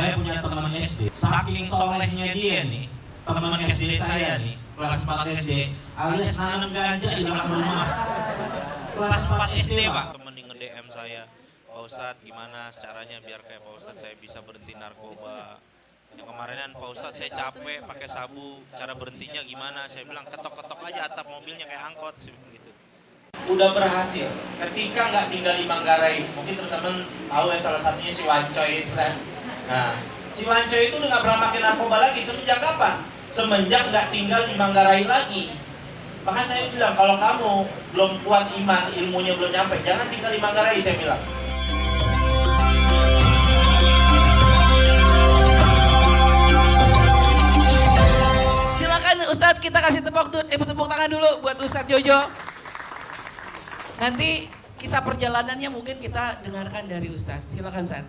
Saya punya teman SD, saking solehnya dia nih, teman SD saya nih, kelas 4 SD, alias nanam ganja di belakang rumah. Kelas 4 SD Pak. Temen di nge-DM saya, Pak Ustadz gimana caranya biar kayak Pak Ustadz saya bisa berhenti narkoba. Yang kemarinan Pak Ustadz saya capek pakai sabu, cara berhentinya gimana? Saya bilang ketok-ketok aja atap mobilnya kayak angkot, gitu. Udah berhasil, ketika nggak tinggal di Manggarai, mungkin teman-teman tahu ya salah satunya si Wancoy itu kan. Nah, si Wancoy itu udah nggak pernah makin narkoba lagi. Semenjak kapan? Semenjak nggak tinggal di Manggarai lagi. Maka saya bilang kalau kamu belum kuat iman, ilmunya belum nyampe, jangan tinggal di Manggarai, saya bilang. Silakan Ustadz, kita kasih tepuk tangan dulu buat Ustadz Jojo. Nanti kisah perjalanannya mungkin kita dengarkan dari Ustadz. Silakan San.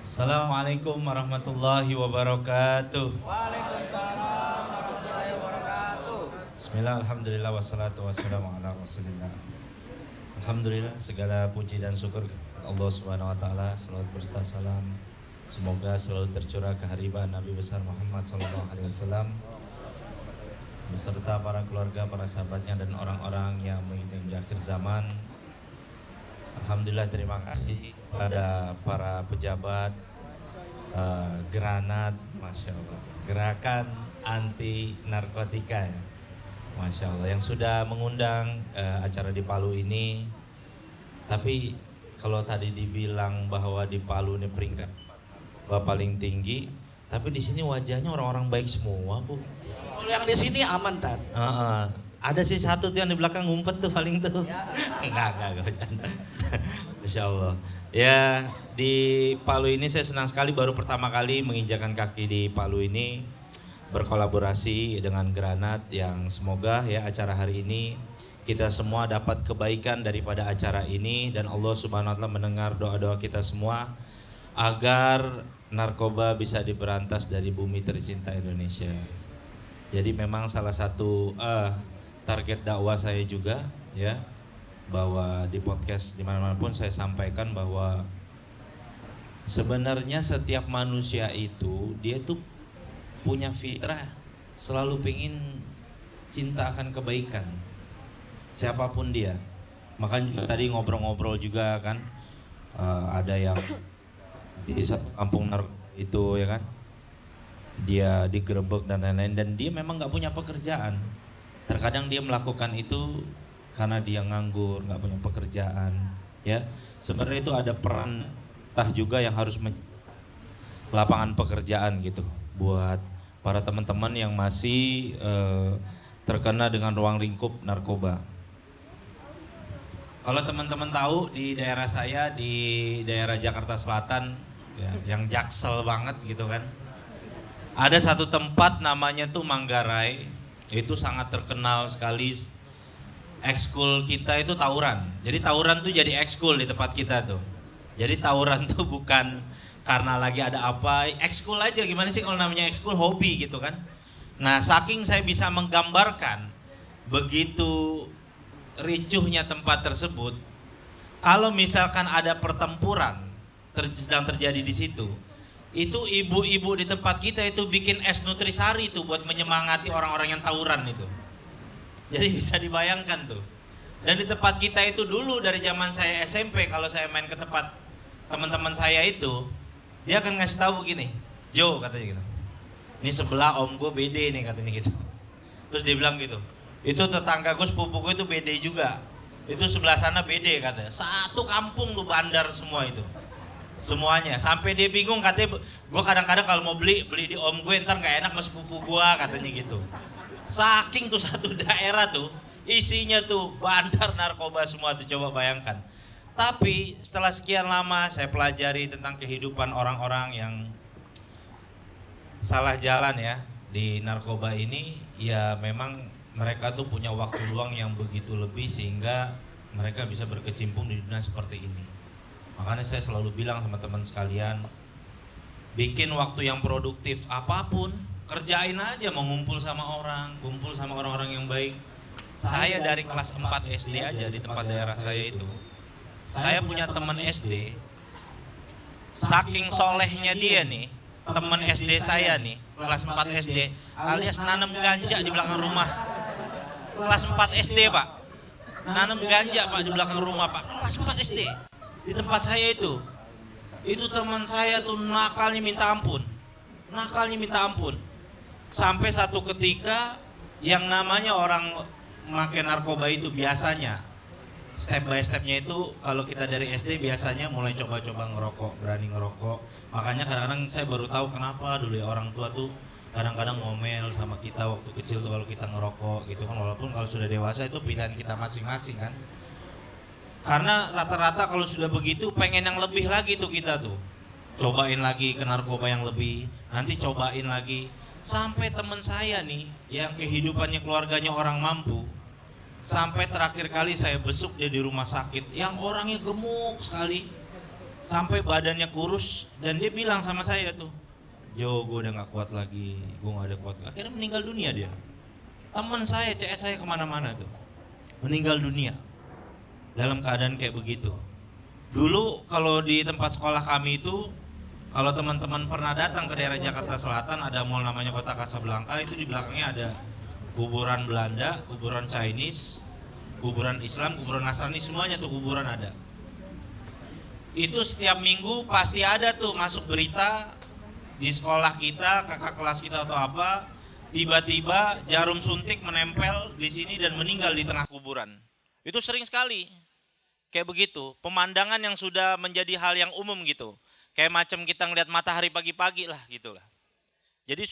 Assalamualaikum warahmatullahi wabarakatuh. Waalaikumsalam warahmatullahi wabarakatuh. Bismillah, alhamdulillah, wassalatu wassalamu ala rasulillah. Alhamdulillah, segala puji dan syukur Allah subhanahu wa ta'ala. Salawat berserta salam semoga selalu tercurah kehadiran Nabi besar Muhammad sallallahu alaihi wasallam beserta para keluarga, para sahabatnya dan orang-orang yang mengikuti di akhir zaman. Alhamdulillah, terima kasih pada para pejabat Granat, Masya Allah, Gerakan Anti Narkotika ya, Masya Allah, yang sudah mengundang acara di Palu ini. Tapi kalau tadi dibilang bahwa di Palu ini peringkat paling tinggi, tapi di sini wajahnya orang-orang baik semua, Bu. Kalau yang di sini aman, Tan. Ada sih satu tuh yang di belakang ngumpet tuh paling tuh. Enggak bercanda. Masya Allah. Ya, di Palu ini saya senang sekali baru pertama kali menginjakan kaki di Palu ini, berkolaborasi dengan Granat, yang semoga ya acara hari ini kita semua dapat kebaikan daripada acara ini, dan Allah Subhanahu wa taala mendengar doa-doa kita semua agar narkoba bisa diberantas dari bumi tercinta Indonesia. Jadi memang salah satu target dakwah saya juga ya, bahwa di podcast dimana-mana pun saya sampaikan bahwa sebenarnya setiap manusia itu dia tuh punya fitrah selalu pengen cinta akan kebaikan siapapun dia. Makanya tadi ngobrol-ngobrol juga kan, ada yang di satu kampung itu ya kan, dia digerebek dan lain-lain, dan dia memang nggak punya pekerjaan. Terkadang dia melakukan itu karena dia nganggur, nggak punya pekerjaan ya. Sebenarnya itu ada peran juga yang harus lapangan pekerjaan gitu buat para teman-teman yang masih terkena dengan ruang lingkup narkoba. Kalau teman-teman tahu di daerah saya, di daerah Jakarta Selatan ya, yang jaksel banget gitu kan, ada satu tempat namanya tuh Manggarai. Itu sangat terkenal sekali. Ekskul kita itu tawuran. Jadi tawuran tuh jadi ekskul di tempat kita tuh. Jadi tawuran tuh bukan karena lagi ada apa, ekskul aja. Gimana sih kalau namanya ekskul, hobi gitu kan. Nah, saking saya bisa menggambarkan begitu ricuhnya tempat tersebut, kalau misalkan ada pertempuran sedang terjadi di situ, itu ibu-ibu di tempat kita itu bikin es nutrisari tuh buat menyemangati orang-orang yang tawuran itu. Jadi bisa dibayangkan tuh. Dan di tempat kita itu dulu dari zaman saya SMP, kalau saya main ke tempat teman-teman saya itu, dia akan ngasih tahu begini, Jo katanya gitu, ini sebelah om gue BD nih katanya gitu. Terus dia bilang gitu, itu tetangga gue sepupu gue itu BD juga, itu sebelah sana BD katanya. Satu kampung tuh bandar semua itu. Semuanya, sampai dia bingung katanya, gue kadang-kadang kalau mau beli di om gue ntar nggak enak sama sepupu gue katanya gitu. Saking tuh satu daerah tuh isinya tuh bandar narkoba semua tuh, coba bayangkan. Tapi setelah sekian lama saya pelajari tentang kehidupan orang-orang yang salah jalan ya di narkoba ini, ya memang mereka tuh punya waktu luang yang begitu lebih sehingga mereka bisa berkecimpung di dunia seperti ini. Makanya saya selalu bilang sama teman sekalian, bikin waktu yang produktif apapun, kerjain aja, mau ngumpul sama orang, kumpul sama orang-orang yang baik. Saya dari kelas 4 SD aja di tempat daerah saya itu, saya punya teman SD Saking solehnya dia nih, teman SD saya nih, kelas 4 SD, alias nanam ganja di belakang rumah. Kelas 4 SD Pak, nanam ganja Pak di belakang rumah Pak, kelas 4 SD. Di tempat saya itu teman saya tuh nakalnya minta ampun. Sampai satu ketika yang namanya orang makan narkoba itu biasanya step by stepnya itu kalau kita dari SD biasanya mulai coba-coba ngerokok, berani ngerokok. Makanya kadang-kadang saya baru tahu kenapa dulu ya orang tua tuh kadang-kadang ngomel sama kita waktu kecil tuh kalau kita ngerokok gitu kan, walaupun kalau sudah dewasa itu pilihan kita masing-masing kan. Karena rata-rata kalau sudah begitu pengen yang lebih lagi tuh kita tuh. Cobain lagi ke narkoba yang lebih, nanti cobain lagi. Sampai teman saya nih yang kehidupannya keluarganya orang mampu, sampai terakhir kali saya besuk dia di rumah sakit yang orangnya gemuk sekali, sampai badannya kurus, dan dia bilang sama saya tuh, Jo, gue udah gak kuat lagi, gue gak ada kuat. Akhirnya meninggal dunia dia. Teman saya, CS saya kemana-mana tuh, meninggal dunia dalam keadaan kayak begitu. Dulu kalau di tempat sekolah kami itu, kalau teman-teman pernah datang ke daerah Jakarta Selatan, ada mall namanya Kota Kasablanka, itu di belakangnya ada kuburan Belanda, kuburan Chinese, kuburan Islam, kuburan Nasrani, semuanya tuh kuburan ada. Itu setiap minggu pasti ada tuh masuk berita di sekolah kita, kakak kelas kita atau apa, tiba-tiba jarum suntik menempel di sini dan meninggal di tengah kuburan. Itu sering sekali kayak begitu, pemandangan yang sudah menjadi hal yang umum gitu. Kayak macam kita ngeliat matahari pagi-pagi lah gitulah. Jadi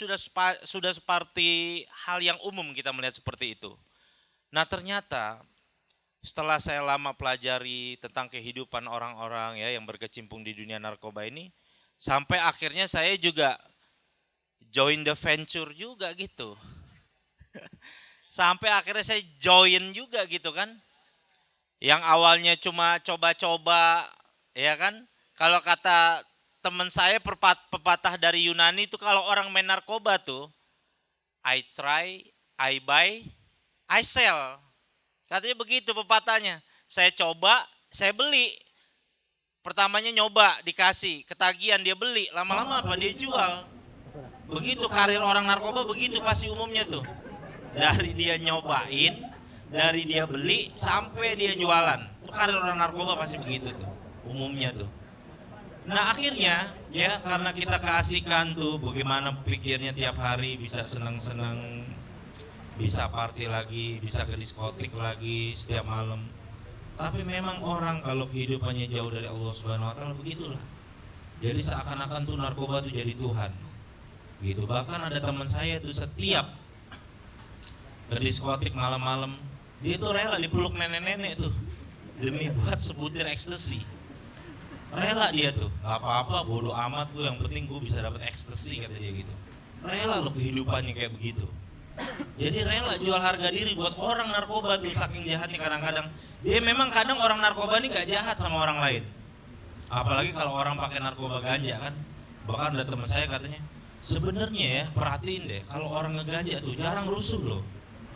sudah seperti hal yang umum kita melihat seperti itu. Nah ternyata setelah saya lama pelajari tentang kehidupan orang-orang ya yang berkecimpung di dunia narkoba ini, sampai akhirnya saya juga join the venture juga gitu. Sampai akhirnya saya join juga gitu kan. Yang awalnya cuma coba-coba ya kan. Kalau kata teman saya pepatah dari Yunani itu kalau orang main narkoba tuh, I try, I buy, I sell. Katanya begitu pepatahnya. Saya coba, saya beli. Pertamanya nyoba, dikasih, ketagihan dia beli, lama-lama apa dia jual. Begitu karir orang narkoba begitu pasti umumnya tuh. Dari dia nyobain, dari dia beli sampai dia jualan. Itu karir orang narkoba pasti begitu tuh, umumnya tuh. Nah akhirnya ya karena kita keasikan tuh bagaimana pikirnya tiap hari bisa seneng-seneng, bisa party lagi, bisa ke diskotik lagi setiap malam. Tapi memang orang kalau kehidupannya jauh dari Allah Subhanahu wa taala begitulah. Jadi seakan-akan tuh narkoba tuh jadi Tuhan. Gitu. Bahkan ada teman saya tuh setiap ke diskotik malam-malam, dia tuh rela dipeluk nenek-nenek tuh demi buat sebutir ekstasi. Rela dia tuh, gak apa-apa, bodoh amat tuh, yang penting gue bisa dapat ekstasi kata dia gitu. Rela lo kehidupannya kayak begitu. Jadi rela jual harga diri buat orang narkoba tuh, saking jahatnya kadang-kadang. Dia memang kadang orang narkoba ini gak jahat sama orang lain. Apalagi kalau orang pakai narkoba ganja kan. Bahkan ada teman saya katanya, sebenarnya ya perhatiin deh, kalau orang ngeganja tuh jarang rusuh loh.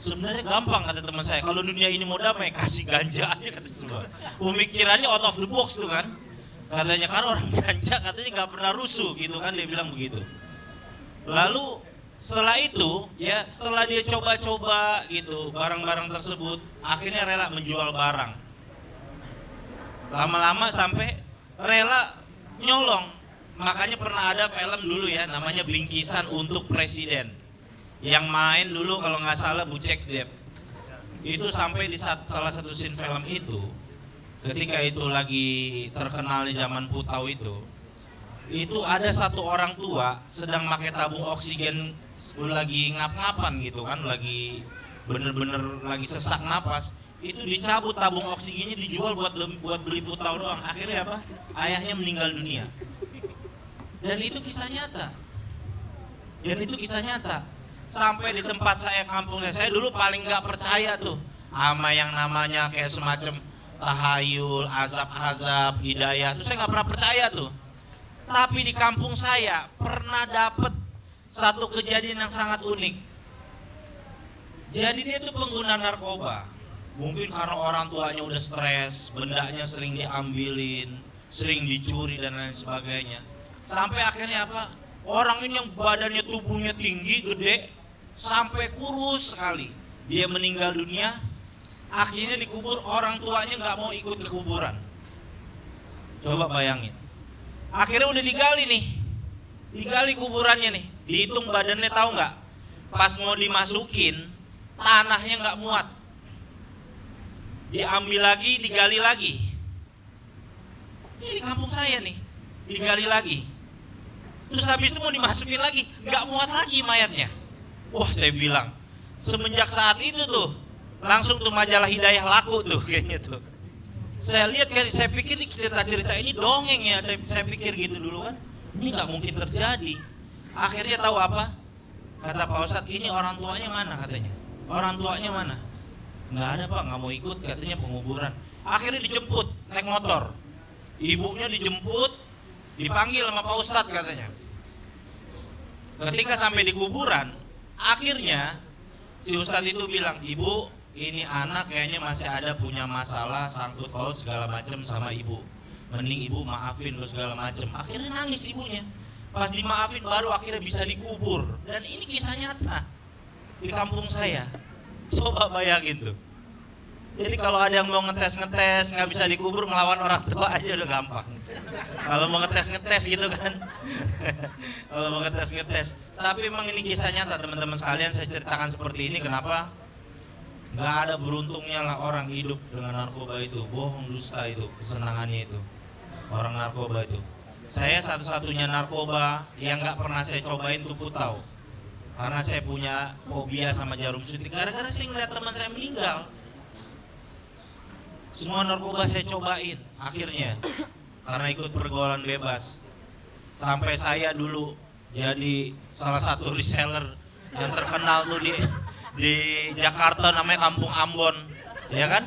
Sebenarnya gampang kata teman saya, kalau dunia ini mau damai kasih ganja aja kata semua. Pemikirannya out of the box tuh kan. Katanya karena orang ganja katanya gak pernah rusuh gitu kan, dia bilang begitu. Lalu setelah itu ya setelah dia coba-coba gitu barang-barang tersebut, akhirnya rela menjual barang. Lama-lama sampai rela nyolong. Makanya pernah ada film dulu ya namanya Bingkisan untuk Presiden. Yang main dulu kalau gak salah Bucek Dep. Itu sampai di salah satu scene film itu, ketika itu lagi terkenal di zaman Putau itu ada satu orang tua sedang pakai tabung oksigen, lagi ngap-ngapan gitu kan, lagi bener-bener lagi sesak napas. Itu dicabut tabung oksigennya, dijual buat beli Putau doang. Akhirnya apa? Ayahnya meninggal dunia. Dan itu kisah nyata. Sampai di tempat saya, kampung saya dulu paling nggak percaya tuh sama yang namanya kayak semacam tahayul, azab-azab, hidayah. Tuh saya nggak pernah percaya tuh. Tapi di kampung saya pernah dapet satu kejadian yang sangat unik. Jadi dia tuh pengguna narkoba. Mungkin karena orang tuanya udah stres, bendanya sering diambilin, sering dicuri dan lain sebagainya. Sampai akhirnya apa? Orang ini yang badannya tubuhnya tinggi, gede, sampai kurus sekali. Dia meninggal dunia, akhirnya dikubur, orang tuanya nggak mau ikut ke kuburan. Coba bayangin. Akhirnya udah digali nih, digali kuburannya nih, dihitung badannya tahu nggak? Pas mau dimasukin, tanahnya nggak muat. Diambil lagi, digali lagi. Ini di kampung saya nih, digali lagi. Terus habis itu mau dimasukin lagi, nggak muat lagi mayatnya. Wah, saya bilang, semenjak saat itu tuh, langsung tuh majalah Hidayah laku tuh kayaknya tuh. Saya lihat kan, saya pikir cerita-cerita ini dongeng ya, saya pikir gitu dulu kan. Ini nggak mungkin terjadi. Akhirnya tahu apa? Kata Pak Ustadz, ini orang tuanya mana katanya? Orang tuanya mana? Nggak ada Pak, nggak mau ikut katanya penguburan. Akhirnya dijemput naik motor. Ibunya dijemput, dipanggil sama Pak Ustadz katanya. Ketika sampai di kuburan, akhirnya si Ustadz itu bilang, Ibu, ini anak kayaknya masih ada punya masalah sangkut paut segala macam sama ibu. Mending ibu maafin lo segala macam. Akhirnya nangis ibunya. Pas dimaafin baru akhirnya bisa dikubur. Dan ini kisah nyata di kampung saya. Coba bayangin tuh. Jadi kalau ada yang mau ngetes nggak bisa dikubur, melawan orang tua aja udah gampang. Kalau mau ngetes gitu kan. Kalau mau ngetes. Tapi emang ini kisah nyata teman-teman sekalian, saya ceritakan seperti ini kenapa? Nggak ada beruntungnya lah orang hidup dengan narkoba itu. Bohong, dusta itu kesenangannya itu. Orang narkoba itu. Saya satu-satunya narkoba yang nggak pernah saya cobain tuh Putau. Karena saya punya fobia sama jarum suntik. Gara-gara saya ngeliat teman saya meninggal. Semua narkoba saya cobain akhirnya. Karena ikut pergaulan bebas. Sampai saya dulu jadi salah satu reseller yang terkenal tuh di Jakarta, namanya Kampung Ambon, ya kan?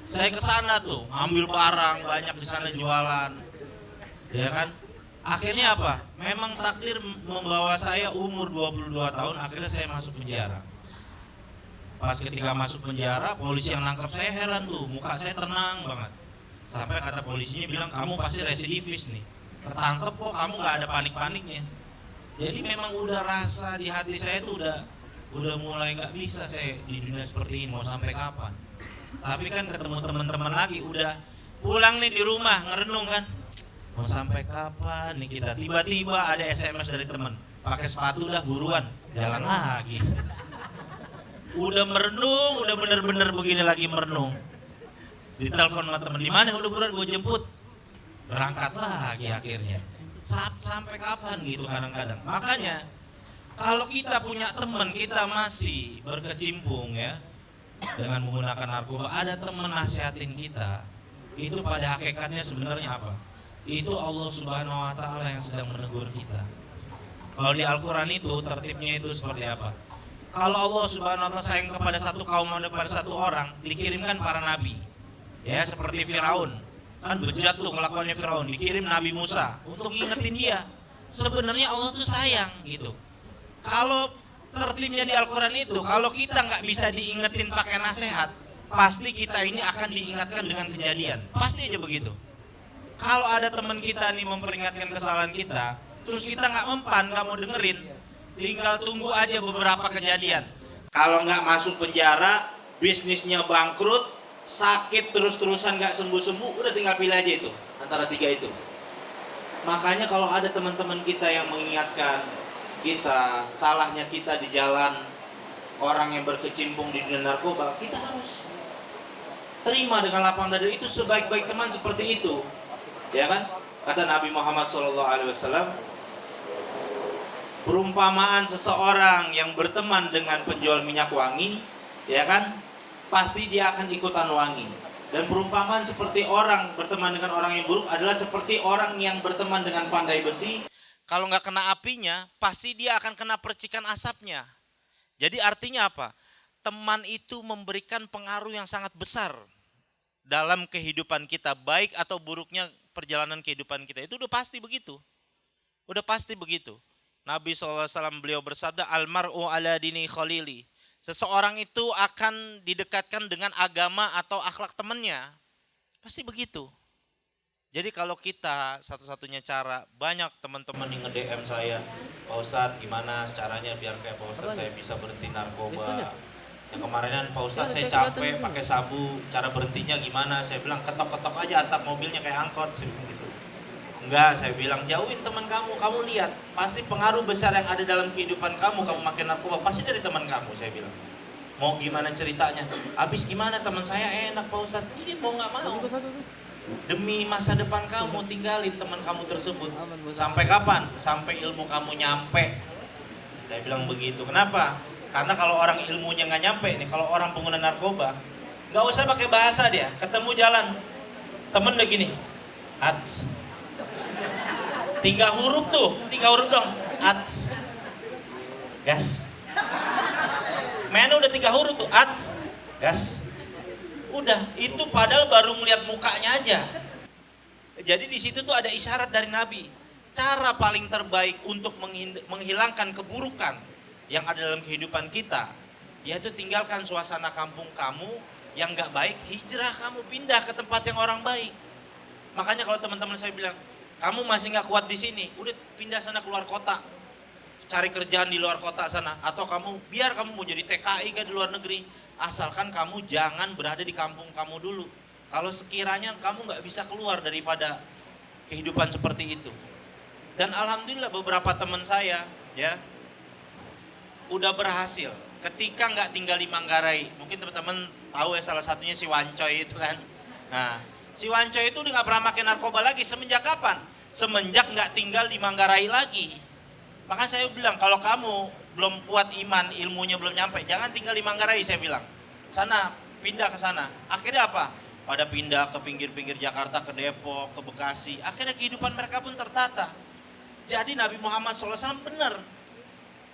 Saya ke sana tuh, ambil barang banyak di sana jualan, ya kan? Akhirnya apa? Memang takdir membawa saya umur 22 tahun, akhirnya saya masuk penjara. Pas ketika masuk penjara, polisi yang nangkap saya heran tuh, muka saya tenang banget. Sampai kata polisinya bilang, kamu pasti residivis nih, ketangkep kok kamu nggak ada panik-paniknya. Jadi memang udah rasa di hati saya tuh udah mulai nggak bisa saya di dunia seperti ini, mau sampai kapan. Tapi kan ketemu teman-teman lagi, udah pulang nih di rumah ngerenung kan, mau sampai kapan nih kita. Tiba-tiba ada SMS dari teman, pakai sepatu dah buruan jalan lagi. Udah merenung, udah bener-bener begini lagi merenung, ditelepon sama teman, di mana udah buruan gue jemput, berangkat lagi akhirnya. Sampai kapan gitu kadang-kadang. Makanya kalau kita punya teman, kita masih berkecimpung ya dengan menggunakan narkoba, ada teman nasihatin kita, itu pada hakikatnya sebenarnya apa? Itu Allah Subhanahu Wa Taala yang sedang menegur kita. Kalau di Al-Quran itu tertibnya itu seperti apa? Kalau Allah Subhanahu Wa Taala sayang kepada satu kaum, kepada satu orang, dikirimkan para nabi, ya seperti Firaun, kan bejat tuh kelakuannya Firaun, dikirim Nabi Musa untuk ngingetin dia. Sebenarnya Allah tuh sayang gitu. Kalau tertibnya di Al-Quran itu, kalau kita nggak bisa diingetin pakai nasihat, pasti kita ini akan diingatkan dengan kejadian. Pasti aja begitu. Kalau ada teman kita nih memperingatkan kesalahan kita, terus kita nggak mempan, nggak mau dengerin, tinggal tunggu aja beberapa kejadian. Kalau nggak masuk penjara, bisnisnya bangkrut, sakit terus-terusan nggak sembuh-sembuh, udah tinggal pilih aja itu, antara tiga itu. Makanya kalau ada teman-teman kita yang mengingatkan kita, salahnya kita di jalan orang yang berkecimpung di dunia narkoba, kita harus terima dengan lapang dada. Itu sebaik-baik teman seperti itu, ya kan? Kata Nabi Muhammad SAW, perumpamaan seseorang yang berteman dengan penjual minyak wangi, ya kan, pasti dia akan ikutan wangi. Dan perumpamaan seperti orang berteman dengan orang yang buruk adalah seperti orang yang berteman dengan pandai besi. Kalau nggak kena apinya, pasti dia akan kena percikan asapnya. Jadi artinya apa? Teman itu memberikan pengaruh yang sangat besar dalam kehidupan kita, baik atau buruknya perjalanan kehidupan kita. Itu udah pasti begitu. Udah pasti begitu. Nabi SAW beliau bersabda, Almar'u ala dini khalili. Seseorang itu akan didekatkan dengan agama atau akhlak temannya. Pasti begitu. Jadi kalau kita satu-satunya cara, banyak teman-teman yang nge-DM saya, Pak Ustadz gimana caranya biar kayak Pak Ustadz saya bisa berhenti narkoba. Yang kemarinan Pak Ustadz saya capek pakai sabu, cara berhentinya gimana? Saya bilang ketok-ketok aja atap mobilnya kayak angkot, saya bilang gitu. Enggak, saya bilang jauhin teman kamu lihat, pasti pengaruh besar yang ada dalam kehidupan kamu makan narkoba, pasti dari teman kamu, saya bilang. Mau gimana ceritanya? Abis gimana teman saya enak Pak Ustadz? Iya mau nggak mau. Demi masa depan kamu tinggalin teman kamu tersebut. Sampai kapan? Sampai ilmu kamu nyampe. Saya bilang begitu. Kenapa? Karena kalau orang ilmunya nggak nyampe nih, kalau orang pengguna narkoba, nggak usah pakai bahasa dia. Ketemu jalan, temen udah gini, ats. 3 huruf dong, ats. Gas. Mainnya udah 3 huruf tuh, ats, gas. Udah, itu padahal baru melihat mukanya aja. Jadi di situ tuh ada isyarat dari Nabi. Cara paling terbaik untuk menghilangkan keburukan yang ada dalam kehidupan kita, yaitu tinggalkan suasana kampung kamu yang gak baik, hijrah kamu pindah ke tempat yang orang baik. Makanya kalau teman-teman saya bilang, kamu masih gak kuat di sini, udah pindah sana keluar kota, cari kerjaan di luar kota sana, atau biar kamu mau jadi TKI kayak di luar negeri, asalkan kamu jangan berada di kampung kamu dulu. Kalau sekiranya kamu gak bisa keluar daripada kehidupan seperti itu. Dan alhamdulillah beberapa teman saya ya udah berhasil ketika nggak tinggal di Manggarai. Mungkin teman-teman tahu ya, salah satunya si Wancoy itu kan. Nah, si Wancoy itu udah nggak pernah makan narkoba lagi. Semenjak kapan? Semenjak nggak tinggal di Manggarai lagi. Maka saya bilang, kalau kamu belum kuat iman, ilmunya belum nyampe, jangan tinggal di Manggarai, saya bilang. Sana, pindah ke sana. Akhirnya apa? Pada pindah ke pinggir-pinggir Jakarta, ke Depok, ke Bekasi. Akhirnya kehidupan mereka pun tertata. Jadi Nabi Muhammad SAW benar.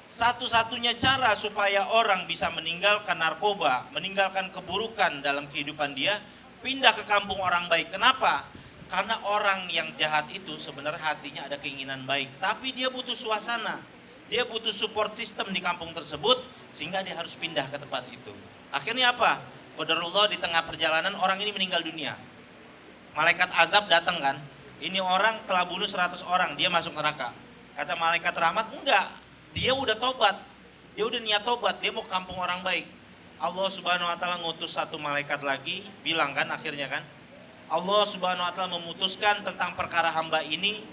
Satu-satunya cara supaya orang bisa meninggalkan narkoba, meninggalkan keburukan dalam kehidupan dia, pindah ke kampung orang baik. Kenapa? Karena orang yang jahat itu sebenarnya hatinya ada keinginan baik, tapi dia butuh suasana, dia butuh support system di kampung tersebut, sehingga dia harus pindah ke tempat itu. Akhirnya apa? Qadarullah, di tengah perjalanan orang ini meninggal dunia. Malaikat azab datang kan, ini orang telah bunuh 100 orang, dia masuk neraka. Kata malaikat rahmat, enggak, dia udah tobat, dia udah niat tobat, dia mau kampung orang baik. Allah Subhanahu wa taala ngutus satu malaikat lagi, bilang kan akhirnya kan, Allah Subhanahu wa taala memutuskan tentang perkara hamba ini,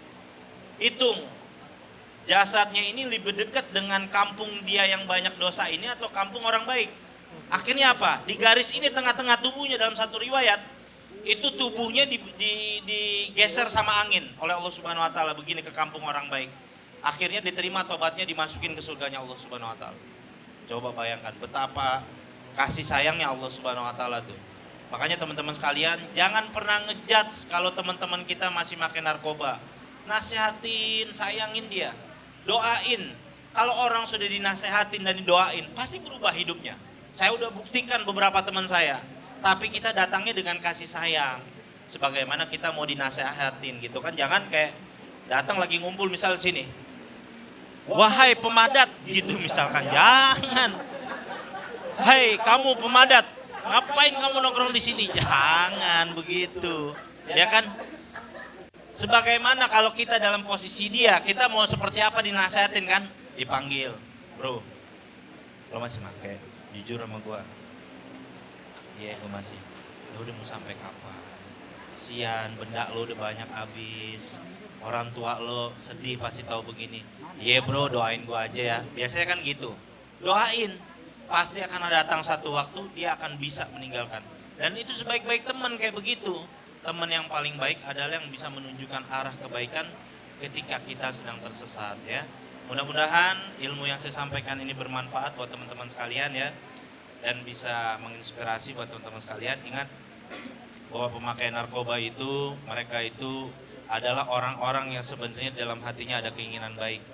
hitung jasadnya ini lebih dekat dengan kampung dia yang banyak dosa ini atau kampung orang baik. Akhirnya apa? Di garis ini tengah-tengah tubuhnya dalam satu riwayat, itu tubuhnya digeser sama angin oleh Allah Subhanahu wa taala begini ke kampung orang baik. Akhirnya diterima tobatnya, dimasukin ke surganya Allah Subhanahu wa taala. Coba bayangkan betapa kasih sayangnya Allah Subhanahu wa taala tuh. Makanya teman-teman sekalian, jangan pernah ngejudge kalau teman-teman kita masih makan narkoba. Nasihatin, sayangin dia. Doain. Kalau orang sudah dinasehatin dan didoain, pasti berubah hidupnya. Saya udah buktikan beberapa teman saya. Tapi kita datangnya dengan kasih sayang. Sebagaimana kita mau dinasehatin gitu kan. Jangan kayak datang lagi ngumpul misal sini. Wahai pemadat gitu misalkan. Jangan. Hai kamu pemadat, ngapain kamu nongkrong di sini? Jangan begitu. Ya kan? Sebagaimana kalau kita dalam posisi dia, kita mau seperti apa dinasehatin kan? Dipanggil. Bro, lo masih make? Jujur sama gua. Iya, gua masih. Ya udah mau sampai kapan? Sian, benda lo udah banyak habis. Orang tua lo sedih pasti tahu begini. Iya bro, doain gua aja ya. Biasanya kan gitu. Doain. Pasti akan datang satu waktu dia akan bisa meninggalkan. Dan itu sebaik-baik teman kayak begitu. Teman yang paling baik adalah yang bisa menunjukkan arah kebaikan ketika kita sedang tersesat ya. Mudah-mudahan ilmu yang saya sampaikan ini bermanfaat buat teman-teman sekalian ya. Dan bisa menginspirasi buat teman-teman sekalian. Ingat bahwa pemakai narkoba itu, mereka itu adalah orang-orang yang sebenarnya dalam hatinya ada keinginan baik.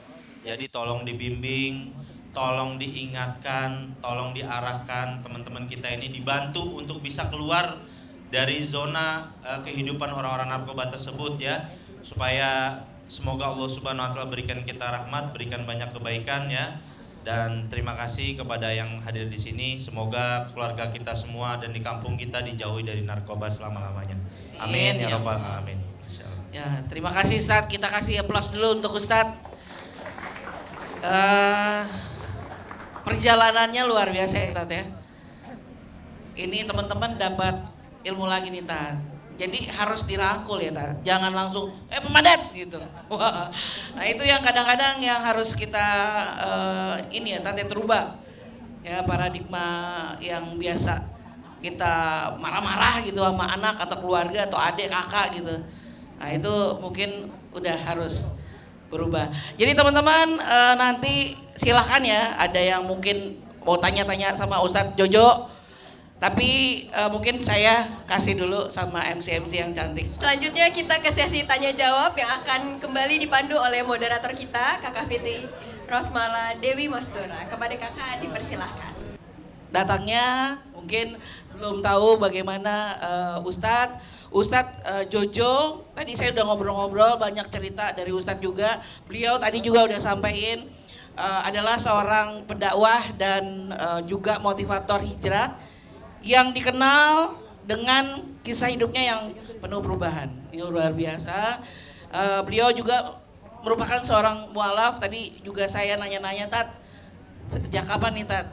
Jadi tolong dibimbing, tolong diingatkan, tolong diarahkan teman-teman kita ini, dibantu untuk bisa keluar dari zona kehidupan orang-orang narkoba tersebut ya, supaya semoga Allah Subhanahu wa taala berikan kita rahmat, berikan banyak kebaikan ya. Dan terima kasih kepada yang hadir di sini. Semoga keluarga kita semua dan di kampung kita dijauhi dari narkoba selama-lamanya. Amin ya rabbal alamin. Masyaallah. Ya, terima kasih Ustadz. Kita kasih aplaus dulu untuk Ustadz. Perjalanannya luar biasa ya Ustadz ya. Ini teman-teman dapat ilmu lagi nih Tat. Jadi harus dirangkul ya Tat. Jangan langsung pemadat gitu. Wah. Nah itu yang kadang-kadang yang harus kita ini ya Tat ya, terubah. Ya paradigma yang biasa kita marah-marah gitu sama anak atau keluarga atau adik kakak gitu. Nah itu mungkin udah harus berubah. Jadi teman-teman nanti silahkan ya, ada yang mungkin mau tanya-tanya sama Ustadz Jojo. Tapi mungkin saya kasih dulu sama MC-MC yang cantik. Selanjutnya kita ke sesi tanya jawab yang akan kembali dipandu oleh moderator kita, Kakak Fitri Rosmala Dewi Mastura. Kepada kakak dipersilahkan. Datangnya mungkin belum tahu bagaimana Ustadz Jojo. Tadi saya udah ngobrol-ngobrol banyak cerita dari Ustadz juga. Beliau tadi juga udah sampaikan adalah seorang pendakwah dan juga motivator hijrah yang dikenal dengan kisah hidupnya yang penuh perubahan. Ini luar biasa. Beliau juga merupakan seorang mualaf. Tadi juga saya nanya-nanya Tat, sejak kapan nih Tat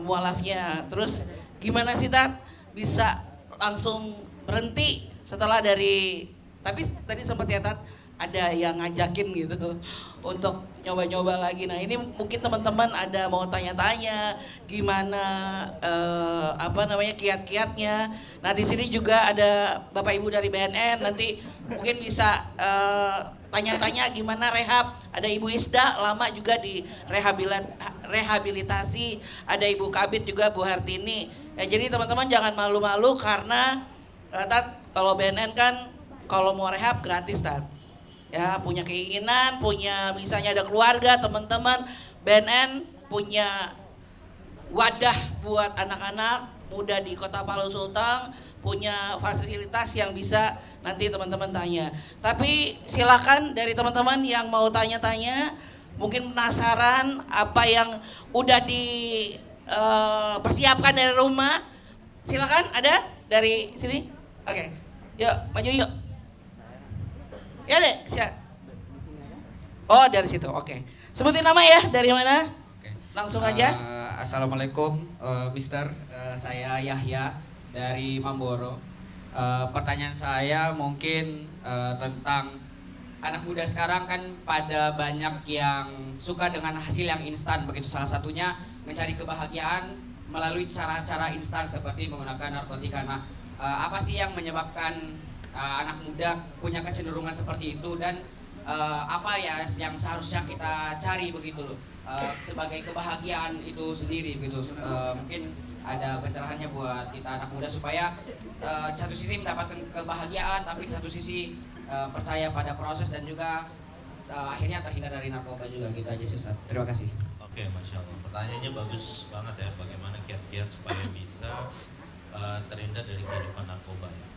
mualafnya? Terus gimana sih Tat bisa langsung berhenti setelah dari, tapi tadi sempat ya Tat ada yang ngajakin gitu untuk nyoba-nyoba lagi. Nah ini mungkin teman-teman ada mau tanya-tanya gimana kiat-kiatnya. Nah di sini juga ada Bapak Ibu dari BNN, nanti mungkin bisa tanya-tanya gimana rehab. Ada Ibu Isda lama juga di rehabilitasi, ada Ibu Kabit juga Bu Hartini. Ya, jadi teman-teman jangan malu-malu karena Tat kalau BNN kan kalau mau rehab gratis Tat. Ya punya keinginan, punya misalnya ada keluarga, teman-teman, BNN punya wadah buat anak-anak muda di Kota Palu Sultan, punya fasilitas yang bisa nanti teman-teman tanya. Tapi silakan dari teman-teman yang mau tanya-tanya, mungkin penasaran apa yang udah dipersiapkan dari rumah, silakan ada dari sini. Oke, yuk maju yuk. Ya deh, siap. Oh dari situ, oke. Sebutin nama ya, dari mana? Oke. Langsung aja. Assalamualaikum, Mister. Saya Yahya dari Mamboro. Pertanyaan saya mungkin tentang anak muda sekarang kan pada banyak yang suka dengan hasil yang instan, begitu salah satunya mencari kebahagiaan melalui cara-cara instan seperti menggunakan narkotika. Nah, apa sih yang menyebabkan anak muda punya kecenderungan seperti itu, dan apa ya yang seharusnya kita cari begitu sebagai kebahagiaan itu sendiri begitu. Mungkin ada pencerahannya buat kita anak muda supaya di satu sisi mendapatkan kebahagiaan tapi di satu sisi percaya pada proses dan juga akhirnya terhindar dari narkoba juga gitu aja sih Ustaz. Terima kasih. Oke, Masya Allah. Pertanyaannya bagus banget ya, bagaimana kiat-kiat supaya bisa terhindar dari kehidupan narkoba ya.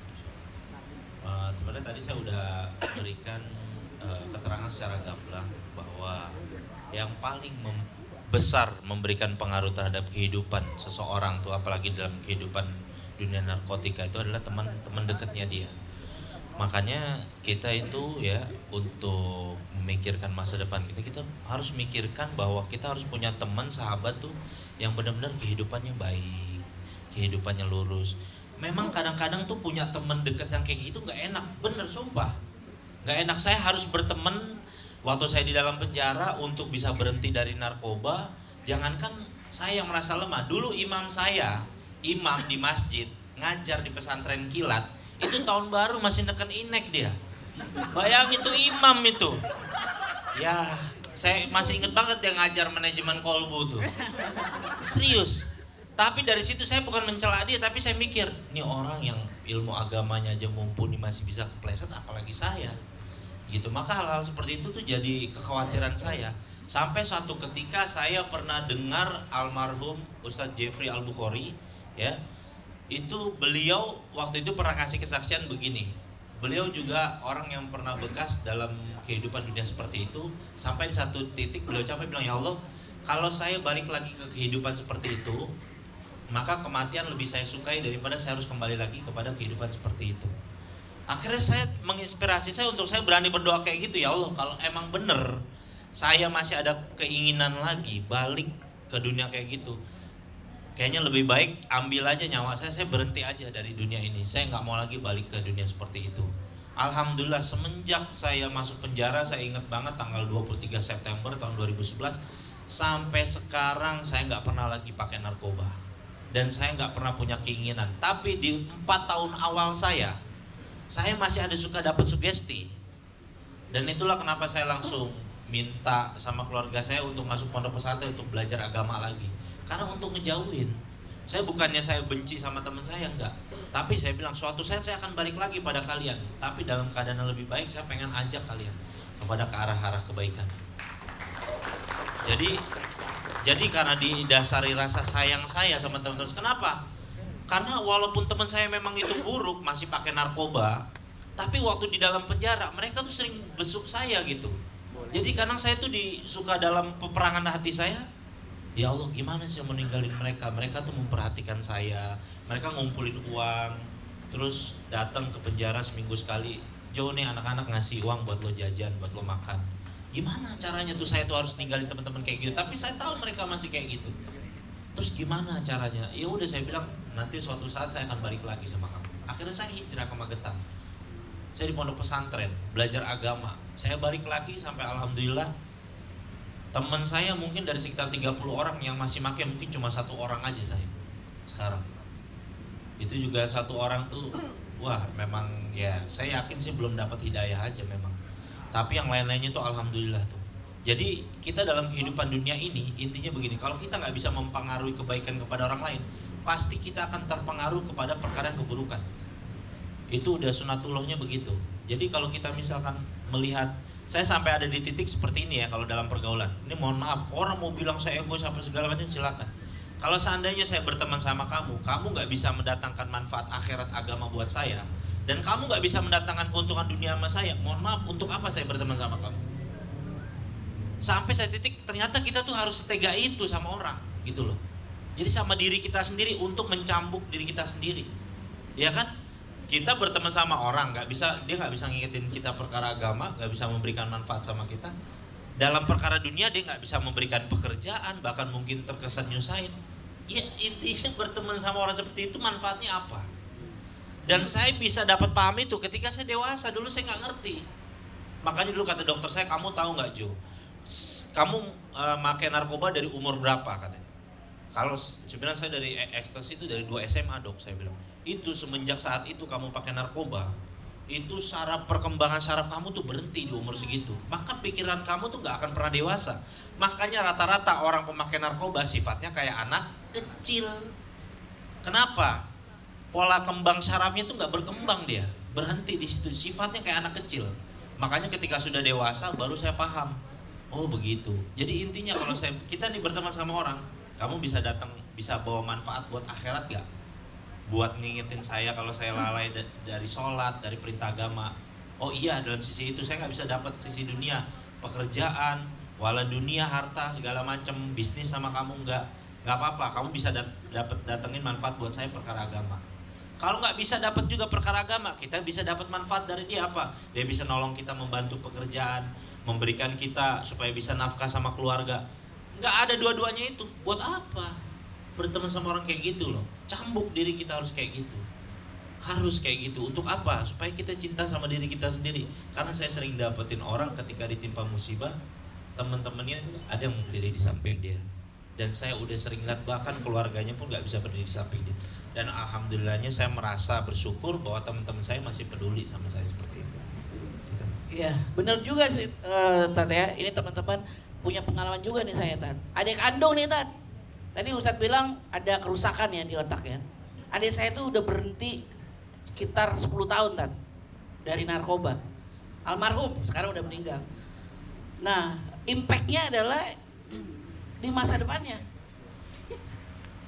Sebenarnya tadi saya udah berikan keterangan secara gamblang bahwa yang paling besar memberikan pengaruh terhadap kehidupan seseorang tuh, apalagi dalam kehidupan dunia narkotika, itu adalah teman-teman dekatnya dia. Makanya kita itu ya untuk memikirkan masa depan kita harus memikirkan bahwa kita harus punya teman sahabat tuh yang benar-benar kehidupannya baik, kehidupannya lurus. Memang kadang-kadang tuh punya teman dekat yang kayak gitu nggak enak, bener sumpah, nggak enak. Saya harus berteman waktu saya di dalam penjara untuk bisa berhenti dari narkoba. Jangankan saya yang merasa lemah, dulu imam di masjid ngajar di pesantren kilat itu tahun baru masih neken inek dia. Bayangin tuh imam itu, ya saya masih inget banget dia ngajar manajemen kolbu tuh, serius. Tapi dari situ saya bukan mencela dia, tapi saya mikir, ini orang yang ilmu agamanya aja mumpuni masih bisa kepleset, apalagi saya. Gitu. Maka hal-hal seperti itu tuh jadi kekhawatiran saya. Sampai suatu ketika saya pernah dengar almarhum Ustadz Jeffrey Al-Bukhari, ya. Itu beliau waktu itu pernah kasih kesaksian begini. Beliau juga orang yang pernah bekas dalam kehidupan dunia seperti itu. Sampai di satu titik beliau capek bilang, ya Allah, kalau saya balik lagi ke kehidupan seperti itu, maka kematian lebih saya sukai daripada saya harus kembali lagi kepada kehidupan seperti itu. Akhirnya saya menginspirasi saya untuk saya berani berdoa kayak gitu, ya Allah kalau emang bener saya masih ada keinginan lagi balik ke dunia kayak gitu, kayaknya lebih baik ambil aja nyawa saya berhenti aja dari dunia ini, saya nggak mau lagi balik ke dunia seperti itu. Alhamdulillah semenjak saya masuk penjara, saya ingat banget tanggal 23 September tahun 2011 sampai sekarang saya nggak pernah lagi pakai narkoba dan saya nggak pernah punya keinginan. Tapi di 4 tahun awal saya masih ada suka dapat sugesti, dan itulah kenapa saya langsung minta sama keluarga saya untuk masuk pondok pesantren untuk belajar agama lagi, karena untuk ngejauhin. Saya bukannya saya benci sama teman saya, enggak, tapi saya bilang suatu saat saya akan balik lagi pada kalian, tapi dalam keadaan yang lebih baik. Saya pengen ajak kalian kepada ke arah-arah kebaikan. Jadi karena didasari rasa sayang saya sama teman-teman. Kenapa? Karena walaupun teman saya memang itu buruk, masih pakai narkoba, tapi waktu di dalam penjara mereka tuh sering besuk saya gitu. Jadi kadang saya tuh suka dalam peperangan hati saya, ya Allah gimana sih mau ninggalin mereka? Mereka tuh memperhatikan saya, mereka ngumpulin uang, terus datang ke penjara seminggu sekali. Jo nih anak-anak ngasih uang buat lo jajan, buat lo makan. Gimana caranya tuh saya tuh harus ninggalin teman-teman kayak gitu? Tapi saya tahu mereka masih kayak gitu. Terus gimana caranya? Ya udah saya bilang nanti suatu saat saya akan balik lagi sama kamu. Akhirnya saya hijrah ke Magetan. Saya di pondok pesantren belajar agama. Saya balik lagi sampai alhamdulillah teman saya mungkin dari sekitar 30 orang yang masih pakai mungkin cuma 1 orang aja saya sekarang. Itu juga 1 orang tuh wah memang ya saya yakin sih belum dapat hidayah aja memang. Tapi yang lain-lainnya tuh alhamdulillah tuh. Jadi kita dalam kehidupan dunia ini intinya begini, kalau kita nggak bisa mempengaruhi kebaikan kepada orang lain, pasti kita akan terpengaruh kepada perkara yang keburukan. Itu udah sunatullahnya begitu. Jadi kalau kita misalkan melihat, saya sampai ada di titik seperti ini ya kalau dalam pergaulan. Ini mohon maaf, orang mau bilang saya egois apa segala macam silakan. Kalau seandainya saya berteman sama kamu nggak bisa mendatangkan manfaat akhirat agama buat saya, dan kamu nggak bisa mendatangkan keuntungan dunia sama saya, mohon maaf, untuk apa saya berteman sama kamu? Sampai saya titik ternyata kita tuh harus setega itu sama orang gitu loh. Jadi sama diri kita sendiri untuk mencambuk diri kita sendiri, ya kan? Kita berteman sama orang dia nggak bisa ngingetin kita perkara agama, nggak bisa memberikan manfaat sama kita. Dalam perkara dunia dia nggak bisa memberikan pekerjaan, bahkan mungkin terkesan nyusahin. Ya intinya berteman sama orang seperti itu manfaatnya apa? Dan saya bisa dapat paham itu ketika saya dewasa. Dulu saya nggak ngerti. Makanya dulu kata dokter saya, kamu tahu nggak Jo, kamu pakai narkoba dari umur berapa katanya? Kalau sebenarnya saya dari ekstasi itu dari 2 SMA dok, saya bilang. Itu semenjak saat itu kamu pakai narkoba, itu perkembangan saraf kamu tuh berhenti di umur segitu. Maka pikiran kamu tuh gak akan pernah dewasa. Makanya rata-rata orang pemakai narkoba sifatnya kayak anak kecil. Kenapa? Pola kembang sarafnya tuh gak berkembang, dia berhenti di situ, sifatnya kayak anak kecil. Makanya ketika sudah dewasa baru saya paham. Oh begitu. Jadi intinya kalau kita nih berteman sama orang, kamu bisa datang, bisa bawa manfaat buat akhirat gak? Buat ngingetin saya kalau saya lalai dari sholat, dari perintah agama. Oh iya, dalam sisi itu saya nggak bisa dapat sisi dunia, pekerjaan, wala dunia, harta segala macam, bisnis sama kamu nggak apa-apa. Kamu bisa datengin manfaat buat saya perkara agama. Kalau nggak bisa dapat juga perkara agama, kita bisa dapat manfaat dari dia apa? Dia bisa nolong kita membantu pekerjaan, memberikan kita supaya bisa nafkah sama keluarga. Nggak ada dua-duanya itu. Buat apa berteman sama orang kayak gitu loh? Cambuk diri kita harus kayak gitu. Harus kayak gitu. Untuk apa? Supaya kita cinta sama diri kita sendiri. Karena saya sering dapetin orang ketika ditimpa musibah, teman-temannya ada yang berdiri di samping dia. Dan saya udah sering lihat bahkan keluarganya pun gak bisa berdiri di samping dia. Dan alhamdulillahnya saya merasa bersyukur bahwa teman-teman saya masih peduli sama saya seperti itu. Gitu. Iya, benar juga sih Tat ya. Ini teman-teman punya pengalaman juga nih saya Tat. Adik kandung nih Tat. Tadi Ustadz bilang ada kerusakan ya di otak ya. Adik saya tuh udah berhenti sekitar 10 tahun Tat dari narkoba. Almarhum, sekarang udah meninggal. Nah, impactnya adalah di masa depannya.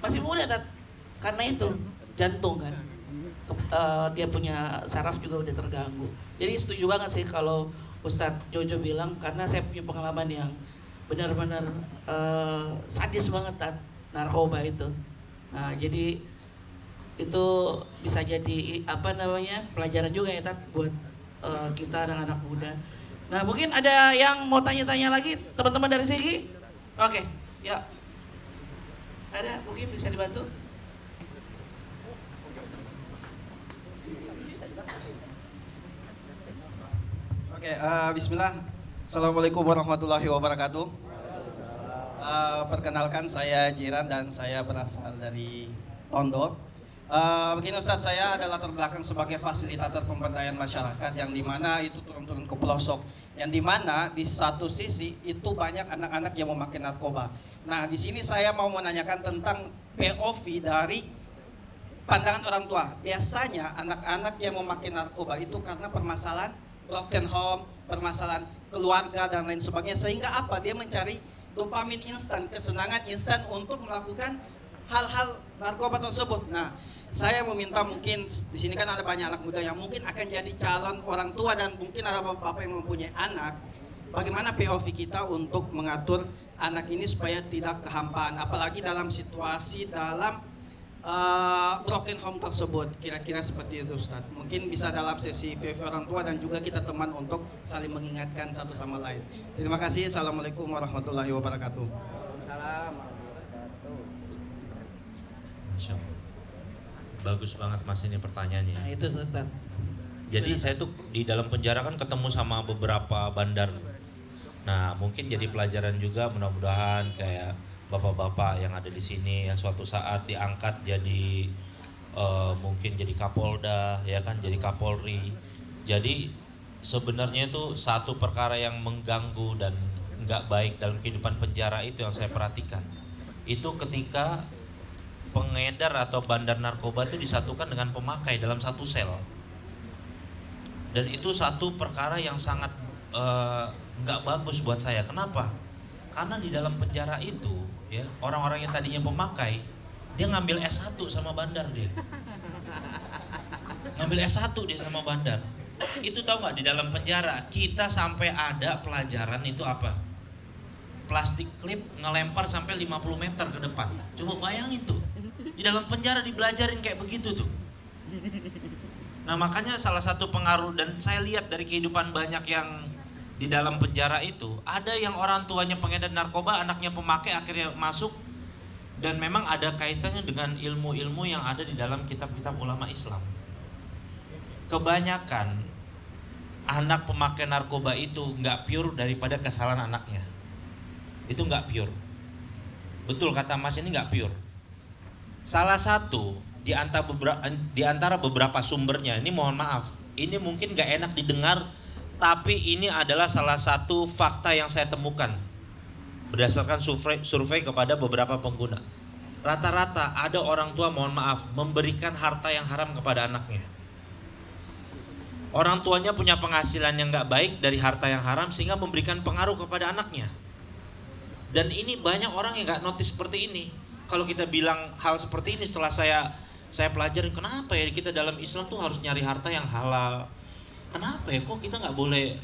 Masih muda Tat. Karena itu jantung kan. Dia punya saraf juga udah terganggu. Jadi setuju banget sih kalau Ustadz Jojo bilang, karena saya punya pengalaman yang benar-benar sadis banget Tat, narkoba itu. Nah jadi itu bisa jadi apa namanya pelajaran juga ya Tat buat kita anak-anak muda. Nah mungkin ada yang mau tanya-tanya lagi teman-teman dari sini? Oke, ya. Ada mungkin bisa dibantu? Oke, bismillah. Assalamualaikum warahmatullahi wabarakatuh. Perkenalkan saya Jiran dan saya berasal dari Tondo. Begini Ustadz, saya adalah latar belakang sebagai fasilitator pemberdayaan masyarakat yang dimana itu turun-turun ke pelosok. Yang dimana di satu sisi itu banyak anak-anak yang memakai narkoba. Nah di sini saya mau menanyakan tentang POV dari pandangan orang tua. Biasanya anak-anak yang memakai narkoba itu karena permasalahan broken home, permasalahan keluarga dan lain sebagainya. Sehingga apa? Dia mencari dopamin instan, kesenangan instan untuk melakukan hal-hal narkoba tersebut. Nah, saya meminta mungkin di sini kan ada banyak anak muda yang mungkin akan jadi calon orang tua dan mungkin ada bapak-bapak yang mempunyai anak. Bagaimana POV kita untuk mengatur anak ini supaya tidak kehampaan, apalagi dalam situasi dalam broken home tersebut, kira-kira seperti itu Ustaz. Mungkin bisa dalam sesi POV orang tua dan juga kita teman untuk saling mengingatkan satu sama lain. Terima kasih. Assalamualaikum warahmatullahi wabarakatuh. Masya Allah. Bagus banget Mas ini pertanyaannya. Nah itu Tat. Jadi saya tuh di dalam penjara kan ketemu sama beberapa bandar. Nah mungkin jadi pelajaran juga, mudah-mudahan kayak bapak-bapak yang ada di sini yang suatu saat diangkat jadi mungkin jadi Kapolda, ya kan, jadi Kapolri. Jadi sebenarnya itu satu perkara yang mengganggu dan nggak baik dalam kehidupan penjara itu yang saya perhatikan. Itu ketika pengedar atau bandar narkoba itu disatukan dengan pemakai dalam satu sel. Dan itu satu perkara yang sangat nggak bagus buat saya. Kenapa? Karena di dalam penjara itu, ya, orang-orang yang tadinya pemakai, dia ngambil S1 sama bandar dia. Ngambil S1 dia sama bandar. Itu tahu nggak, di dalam penjara kita sampai ada pelajaran itu apa? Plastik klip ngelempar sampai 50 meter ke depan. Coba bayangin tuh. Di dalam penjara dibelajarin kayak begitu tuh. Nah makanya salah satu pengaruh, dan saya lihat dari kehidupan banyak yang di dalam penjara itu, ada yang orang tuanya pengedar narkoba, anaknya pemakai, akhirnya masuk. Dan memang ada kaitannya dengan ilmu-ilmu yang ada di dalam kitab-kitab ulama Islam. Kebanyakan anak pemakai narkoba itu nggak pure daripada kesalahan anaknya. Itu nggak pure. Betul kata Mas, ini nggak pure. Salah satu di antara beberapa sumbernya, ini mohon maaf, ini mungkin gak enak didengar, tapi ini adalah salah satu fakta yang saya temukan berdasarkan survei kepada beberapa pengguna. Rata-rata ada orang tua, mohon maaf, memberikan harta yang haram kepada anaknya. Orang tuanya punya penghasilan yang gak baik dari harta yang haram sehingga memberikan pengaruh kepada anaknya. Dan ini banyak orang yang gak notice seperti ini. Kalau kita bilang hal seperti ini setelah saya pelajarin, kenapa ya kita dalam Islam tuh harus nyari harta yang halal? Kenapa ya kok kita nggak boleh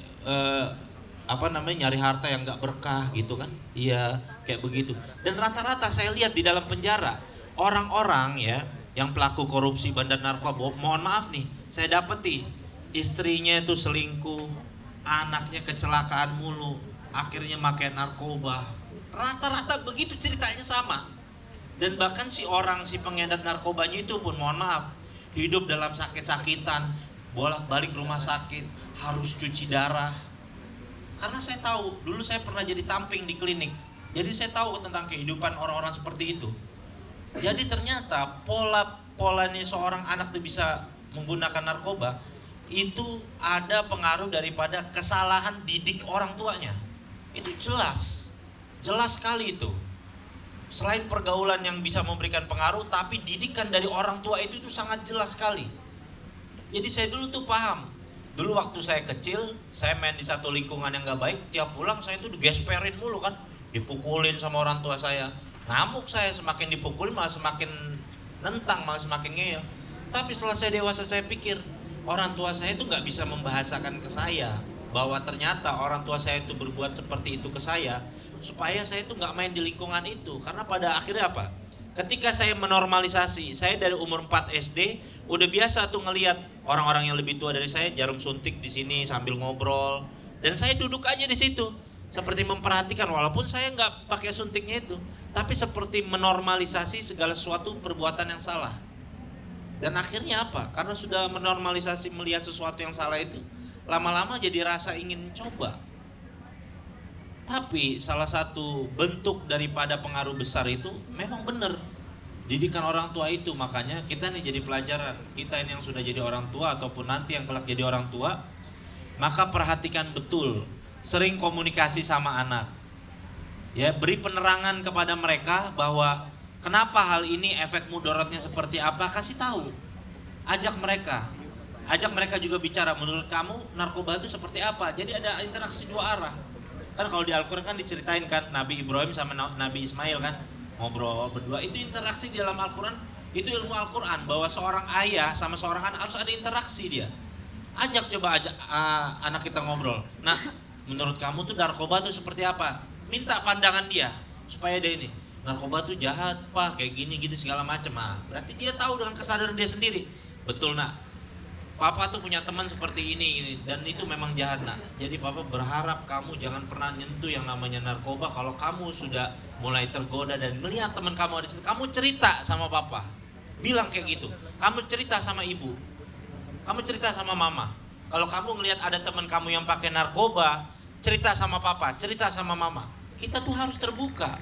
nyari harta yang nggak berkah gitu kan? Iya kayak begitu. Dan rata-rata saya lihat di dalam penjara orang-orang ya yang pelaku korupsi, bandar narkoba, mohon maaf nih, saya dapeti istrinya itu selingkuh, anaknya kecelakaan mulu, akhirnya makai narkoba. Rata-rata begitu ceritanya sama. Dan bahkan si pengedar narkobanya itu pun, mohon maaf, hidup dalam sakit-sakitan, bolak-balik rumah sakit, harus cuci darah. Karena saya tahu, dulu saya pernah jadi tamping di klinik. Jadi saya tahu tentang kehidupan orang-orang seperti itu. Jadi ternyata polanya seorang anak itu bisa menggunakan narkoba, itu ada pengaruh daripada kesalahan didik orang tuanya. Itu jelas sekali itu. Selain pergaulan yang bisa memberikan pengaruh, tapi didikan dari orang tua itu sangat jelas sekali. Jadi saya dulu tuh paham. Dulu waktu saya kecil, saya main di satu lingkungan yang gak baik, tiap pulang saya tuh digesperin mulu kan, dipukulin sama orang tua saya. Ngamuk saya, semakin dipukulin malah semakin nentang, malah semakin ngeyel. Tapi setelah saya dewasa, saya pikir orang tua saya itu gak bisa membahasakan ke saya bahwa ternyata orang tua saya itu berbuat seperti itu ke saya, supaya saya tuh nggak main di lingkungan itu. Karena pada akhirnya apa? Ketika saya menormalisasi, saya dari umur 4 SD udah biasa tuh ngelihat orang-orang yang lebih tua dari saya jarum suntik di sini sambil ngobrol, dan saya duduk aja di situ seperti memperhatikan walaupun saya nggak pakai suntiknya itu, tapi seperti menormalisasi segala sesuatu perbuatan yang salah. Dan akhirnya apa? Karena sudah menormalisasi melihat sesuatu yang salah itu, lama-lama jadi rasa ingin coba. Tapi salah satu bentuk daripada pengaruh besar itu memang benar didikan orang tua itu. Makanya kita nih jadi pelajaran, kita ini yang sudah jadi orang tua ataupun nanti yang kelak jadi orang tua, maka perhatikan betul, sering komunikasi sama anak. Ya, beri penerangan kepada mereka bahwa kenapa hal ini efek mudaratnya seperti apa, kasih tahu. Ajak mereka juga bicara, menurut kamu narkoba itu seperti apa? Jadi ada interaksi dua arah. Kan kalau di Al-Quran kan diceritain kan Nabi Ibrahim sama Nabi Ismail kan ngobrol berdua, itu interaksi di dalam Al-Quran, itu ilmu Al-Quran bahwa seorang ayah sama seorang anak harus ada interaksi dia. Ajak anak kita ngobrol. Nah, menurut kamu tuh narkoba tuh seperti apa? Minta pandangan dia supaya dia ini narkoba tuh jahat pak, kayak gini segala macam. Berarti dia tahu dengan kesadaran dia sendiri. Betul nak, papa tuh punya teman seperti ini dan itu memang jahat nak. Jadi papa berharap kamu jangan pernah nyentuh yang namanya narkoba. Kalau kamu sudah mulai tergoda dan melihat teman kamu ada di situ, kamu cerita sama papa, bilang kayak gitu. Kamu cerita sama ibu, kamu cerita sama mama. Kalau kamu ngelihat ada teman kamu yang pakai narkoba, cerita sama papa, cerita sama mama. Kita tuh harus terbuka.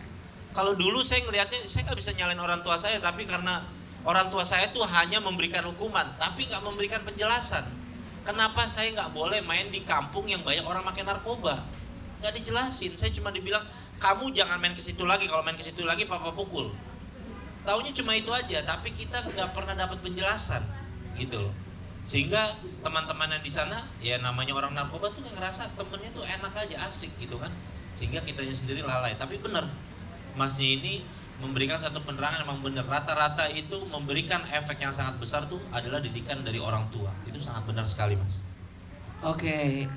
Kalau dulu saya ngelihatnya, saya nggak bisa nyalain orang tua saya, tapi karena orang tua saya tuh hanya memberikan hukuman, tapi nggak memberikan penjelasan. Kenapa saya nggak boleh main di kampung yang banyak orang pakai narkoba? Nggak dijelasin. Saya cuma dibilang, kamu jangan main ke situ lagi. Kalau main ke situ lagi, papa pukul. Taunya cuma itu aja, tapi kita nggak pernah dapat penjelasan, gitu loh. Sehingga teman-teman yang di sana, ya namanya orang narkoba tuh ngerasa temennya tuh enak aja, asik gitu kan. Sehingga kitanya sendiri lalai. Tapi benar, masnya ini memberikan satu penerangan memang benar. Rata-rata itu memberikan efek yang sangat besar tuh adalah didikan dari orang tua. Itu sangat benar sekali mas. Oke,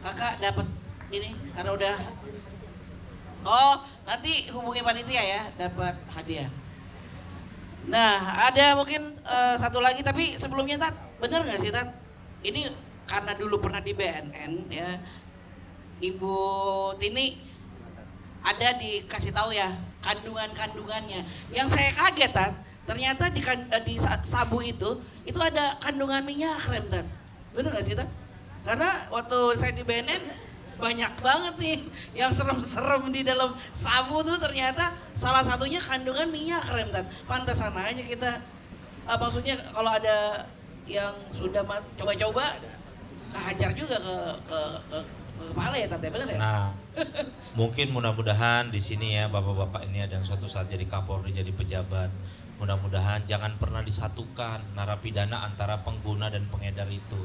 kakak dapat ini karena udah. Oh, nanti hubungi panitia ya, dapat hadiah. Nah, ada mungkin satu lagi, tapi sebelumnya Tat, benar nggak sih Tat? Ini karena dulu pernah di BNN ya, Ibu Tini ada dikasih tahu ya kandungannya. Yang saya kaget Tat, ternyata di sabu itu ada kandungan minyak rem Tat. Benar nggak sih Tat? Karena waktu saya di BNN banyak banget nih yang serem-serem di dalam sabu tuh, ternyata salah satunya kandungan minyak rem Tat. Pantesan aja kita maksudnya kalau ada yang sudah coba-coba kehajar juga ke kepala ya Tat, ya benar ya? Nah, mungkin mudah-mudahan di sini ya bapak-bapak ini ada yang suatu saat jadi Kapolri, jadi pejabat. Mudah-mudahan jangan pernah disatukan narapidana antara pengguna dan pengedar itu.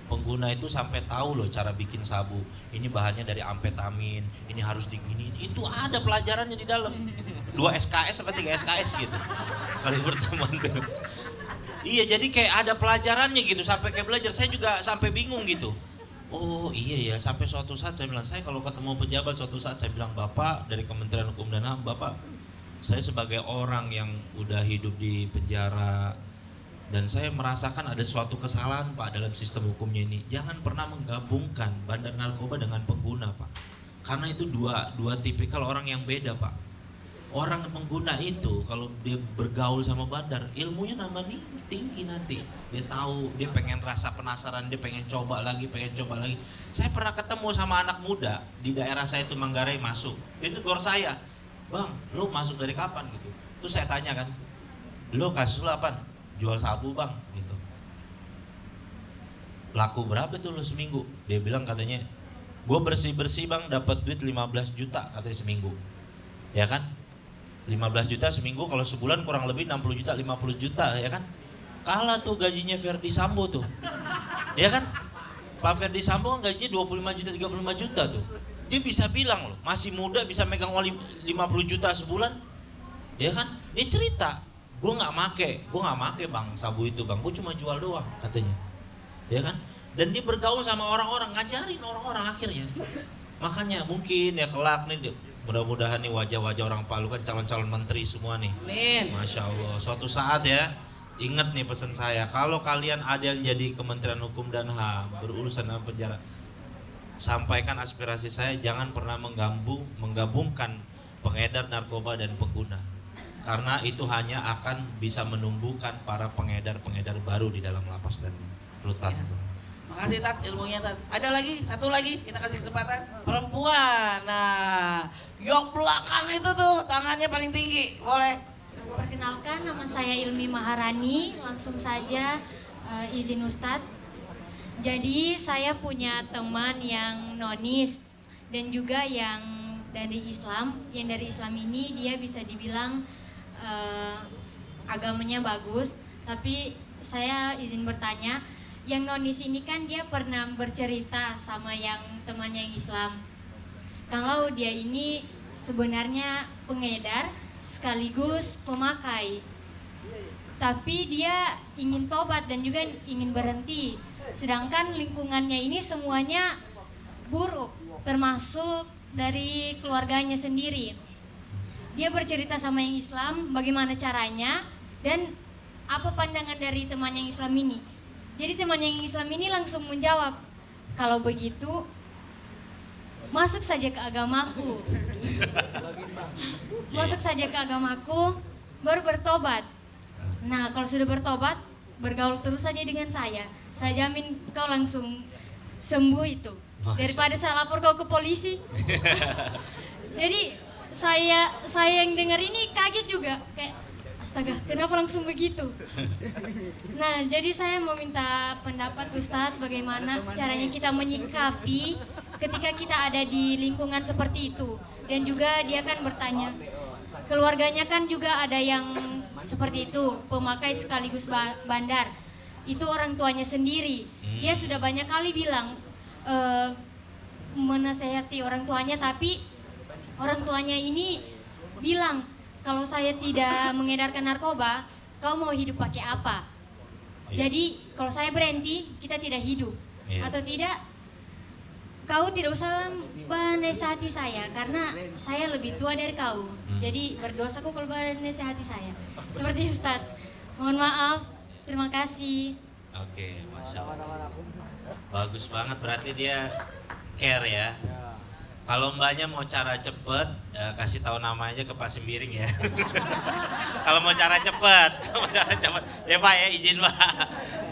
Pengguna itu sampai tahu loh cara bikin sabu. Ini bahannya dari amfetamin, ini harus diginiin. Itu ada pelajarannya di dalam. 2 SKS atau 3 SKS gitu. Kali pertemuan tuh. Iya, jadi kayak ada pelajarannya gitu, sampai kayak belajar. Saya juga sampai bingung gitu. Oh iya ya, sampai suatu saat saya bilang, saya kalau ketemu pejabat suatu saat saya bilang, Bapak dari Kementerian Hukum dan HAM, Bapak, saya sebagai orang yang udah hidup di penjara dan saya merasakan ada suatu kesalahan Pak dalam sistem hukumnya ini. Jangan pernah menggabungkan bandar narkoba dengan pengguna Pak. Karena itu dua tipikal orang yang beda Pak. Orang pengguna itu kalau dia bergaul sama bandar, ilmunya nambah nih tinggi nanti. Dia tahu, dia pengen rasa penasaran, dia pengen coba lagi. Saya pernah ketemu sama anak muda di daerah saya itu Manggarai masuk. Dia tegur saya, Bang, lu masuk dari kapan gitu? Terus saya tanya kan, lu kasus lu apa? Jual sabu bang gitu. Laku berapa tuh lu seminggu? Dia bilang katanya, gue bersih bang dapat duit 15 juta katanya seminggu. Ya kan? 15 juta seminggu, kalau sebulan kurang lebih 60 juta, 50 juta ya kan? Kalah tuh gajinya Ferdi Sambo tuh. Ya kan? Pak Ferdi Sambo kan gajinya 25 juta, 35 juta tuh. Dia bisa bilang loh, masih muda bisa megang uang 50 juta sebulan. Ya kan? Dia cerita, gue nggak make bang sabu itu bang, gue cuma jual doang katanya. Ya kan? Dan dia bergaul sama orang-orang, ngajarin orang-orang akhirnya. Makanya mungkin ya kelak nih Mudah-mudahan nih wajah-wajah orang Palu kan calon-calon menteri semua nih. Amin. Masya Allah, suatu saat ya, ingat nih pesan saya, kalau kalian ada yang jadi Kementerian Hukum dan HAM, berurusan dengan penjara, sampaikan aspirasi saya, jangan pernah menggabungkan pengedar narkoba dan pengguna. Karena itu hanya akan bisa menumbuhkan para pengedar-pengedar baru di dalam lapas dan rutan. Makasih Tat, ilmunya Tat. Ada lagi, satu lagi, kita kasih kesempatan. Perempuan, nah yang belakang itu tuh tangannya paling tinggi, boleh. Perkenalkan, nama saya Ilmi Maharani. Langsung saja izin Ustadz. Jadi saya punya teman yang nonis dan juga yang dari Islam. Yang dari Islam ini dia bisa dibilang agamanya bagus. Tapi saya izin bertanya, yang nonis ini kan dia pernah bercerita sama yang temannya yang Islam. Kalau dia ini sebenarnya pengedar sekaligus pemakai. Tapi dia ingin tobat dan juga ingin berhenti. Sedangkan lingkungannya ini semuanya buruk, termasuk dari keluarganya sendiri. Dia bercerita sama yang Islam bagaimana caranya dan apa pandangan dari teman yang Islam ini. Jadi teman yang Islam ini langsung menjawab, kalau begitu masuk saja ke agamaku. Masuk saja ke agamaku, baru bertobat. Nah, kalau sudah bertobat, bergaul terus saja dengan saya. Saya jamin kau langsung sembuh itu. Daripada saya lapor kau ke polisi. Jadi saya yang dengar ini kaget juga, kayak astaga, kenapa langsung begitu? Nah, jadi saya mau minta pendapat Ustadz bagaimana caranya kita menyikapi ketika kita ada di lingkungan seperti itu. Dan juga dia kan bertanya, keluarganya kan juga ada yang seperti itu, pemakai sekaligus bandar. Itu orang tuanya sendiri. Dia sudah banyak kali bilang menasehati orang tuanya, tapi orang tuanya ini bilang, kalau saya tidak mengedarkan narkoba, kau mau hidup pakai apa? Jadi kalau saya berhenti, kita tidak hidup. Atau tidak, kau tidak usah menasihati saya karena saya lebih tua dari kau. Jadi berdosa kau kalau menasihati saya. Seperti Ustadz. Mohon maaf. Terima kasih. Oke, Masya Allah. Bagus banget, berarti dia care ya. Kalau mbaknya mau cara cepet, kasih tahu nama aja ke Pak Sembiring ya. Kalau mau cara cepet, ya Pak ya izin Pak.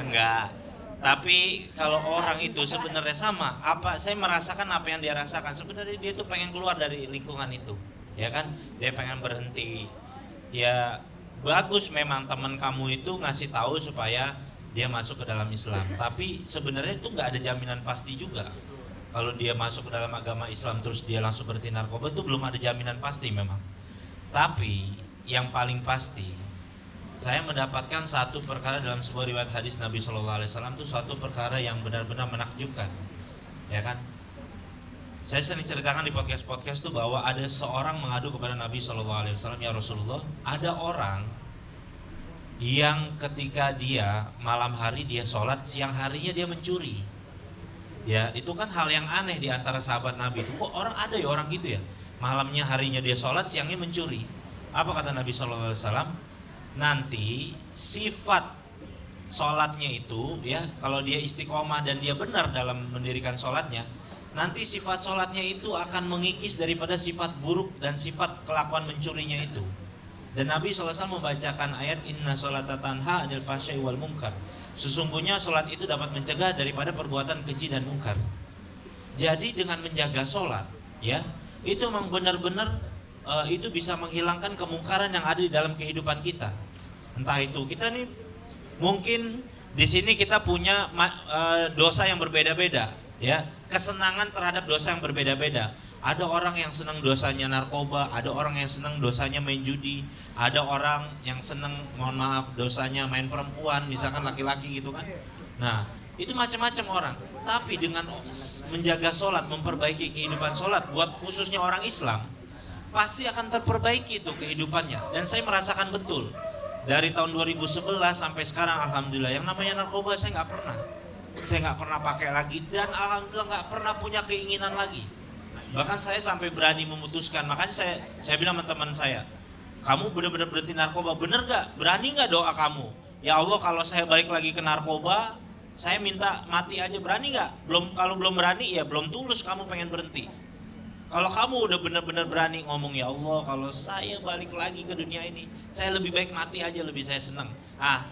Enggak. Tapi kalau orang itu sebenarnya sama, saya merasakan apa yang dia rasakan. Sebenarnya dia tuh pengen keluar dari lingkungan itu, ya kan? Dia pengen berhenti. Ya bagus memang teman kamu itu ngasih tahu supaya dia masuk ke dalam Islam. Tapi sebenarnya itu nggak ada jaminan pasti juga. Kalau dia masuk ke dalam agama Islam terus dia langsung berhenti narkoba, itu belum ada jaminan pasti memang. Tapi yang paling pasti, saya mendapatkan satu perkara dalam sebuah riwayat hadis Nabi SAW itu suatu perkara yang benar-benar menakjubkan, ya kan? Saya sering ceritakan di podcast itu bahwa ada seorang mengadu kepada Nabi SAW, ya Rasulullah, ada orang yang ketika dia malam hari dia sholat, siang harinya dia mencuri. Ya, itu kan hal yang aneh di antara sahabat Nabi itu. Kok orang ada ya orang gitu ya? Malamnya harinya dia sholat, siangnya mencuri. Apa kata Nabi SAW? Nanti sifat sholatnya itu ya, kalau dia istiqomah dan dia benar dalam mendirikan sholatnya, nanti sifat sholatnya itu akan mengikis daripada sifat buruk dan sifat kelakuan mencurinya itu. Dan Nabi SAW membacakan ayat Inna sholata tanha anil fahsya'i wal munkar. Sesungguhnya sholat itu dapat mencegah daripada perbuatan keji dan mungkar. Jadi dengan menjaga sholat, ya, itu memang benar-benar itu bisa menghilangkan kemungkaran yang ada di dalam kehidupan kita. Entah itu kita nih mungkin di sini kita punya dosa yang berbeda-beda, ya, kesenangan terhadap dosa yang berbeda-beda. Ada orang yang senang dosanya narkoba, ada orang yang senang dosanya main judi, ada orang yang senang, mohon maaf, dosanya main perempuan, misalkan laki-laki gitu kan. Nah, itu macam-macam orang. Tapi dengan menjaga sholat, memperbaiki kehidupan sholat, buat khususnya orang Islam, pasti akan terperbaiki itu kehidupannya. Dan saya merasakan betul, dari tahun 2011 sampai sekarang, alhamdulillah, yang namanya narkoba saya nggak pernah pakai lagi, dan alhamdulillah nggak pernah punya keinginan lagi. Bahkan saya sampai berani memutuskan, makanya saya bilang sama teman saya, kamu benar-benar berhenti narkoba, bener gak? Berani gak doa kamu? Ya Allah, kalau saya balik lagi ke narkoba, saya minta mati aja, berani gak? Kalau belum berani ya belum tulus kamu pengen berhenti. Kalau kamu udah benar-benar berani ngomong, ya Allah kalau saya balik lagi ke dunia ini, saya lebih baik mati aja, lebih saya senang.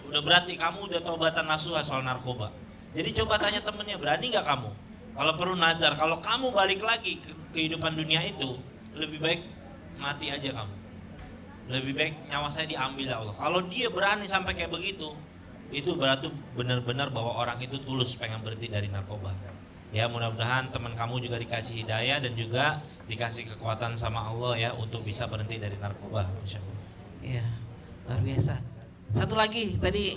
Udah berarti kamu udah taubatan nasuha soal narkoba. Jadi coba tanya temennya, berani gak kamu? Kalau perlu nazar, kalau kamu balik lagi ke kehidupan dunia itu, lebih baik mati aja kamu. Lebih baik nyawa saya diambil ya Allah. Kalau dia berani sampai kayak begitu, itu berarti benar-benar bahwa orang itu tulus pengen berhenti dari narkoba. Ya, mudah-mudahan teman kamu juga dikasih hidayah dan juga dikasih kekuatan sama Allah ya untuk bisa berhenti dari narkoba, Masya Allah. Iya, luar biasa. Satu lagi tadi,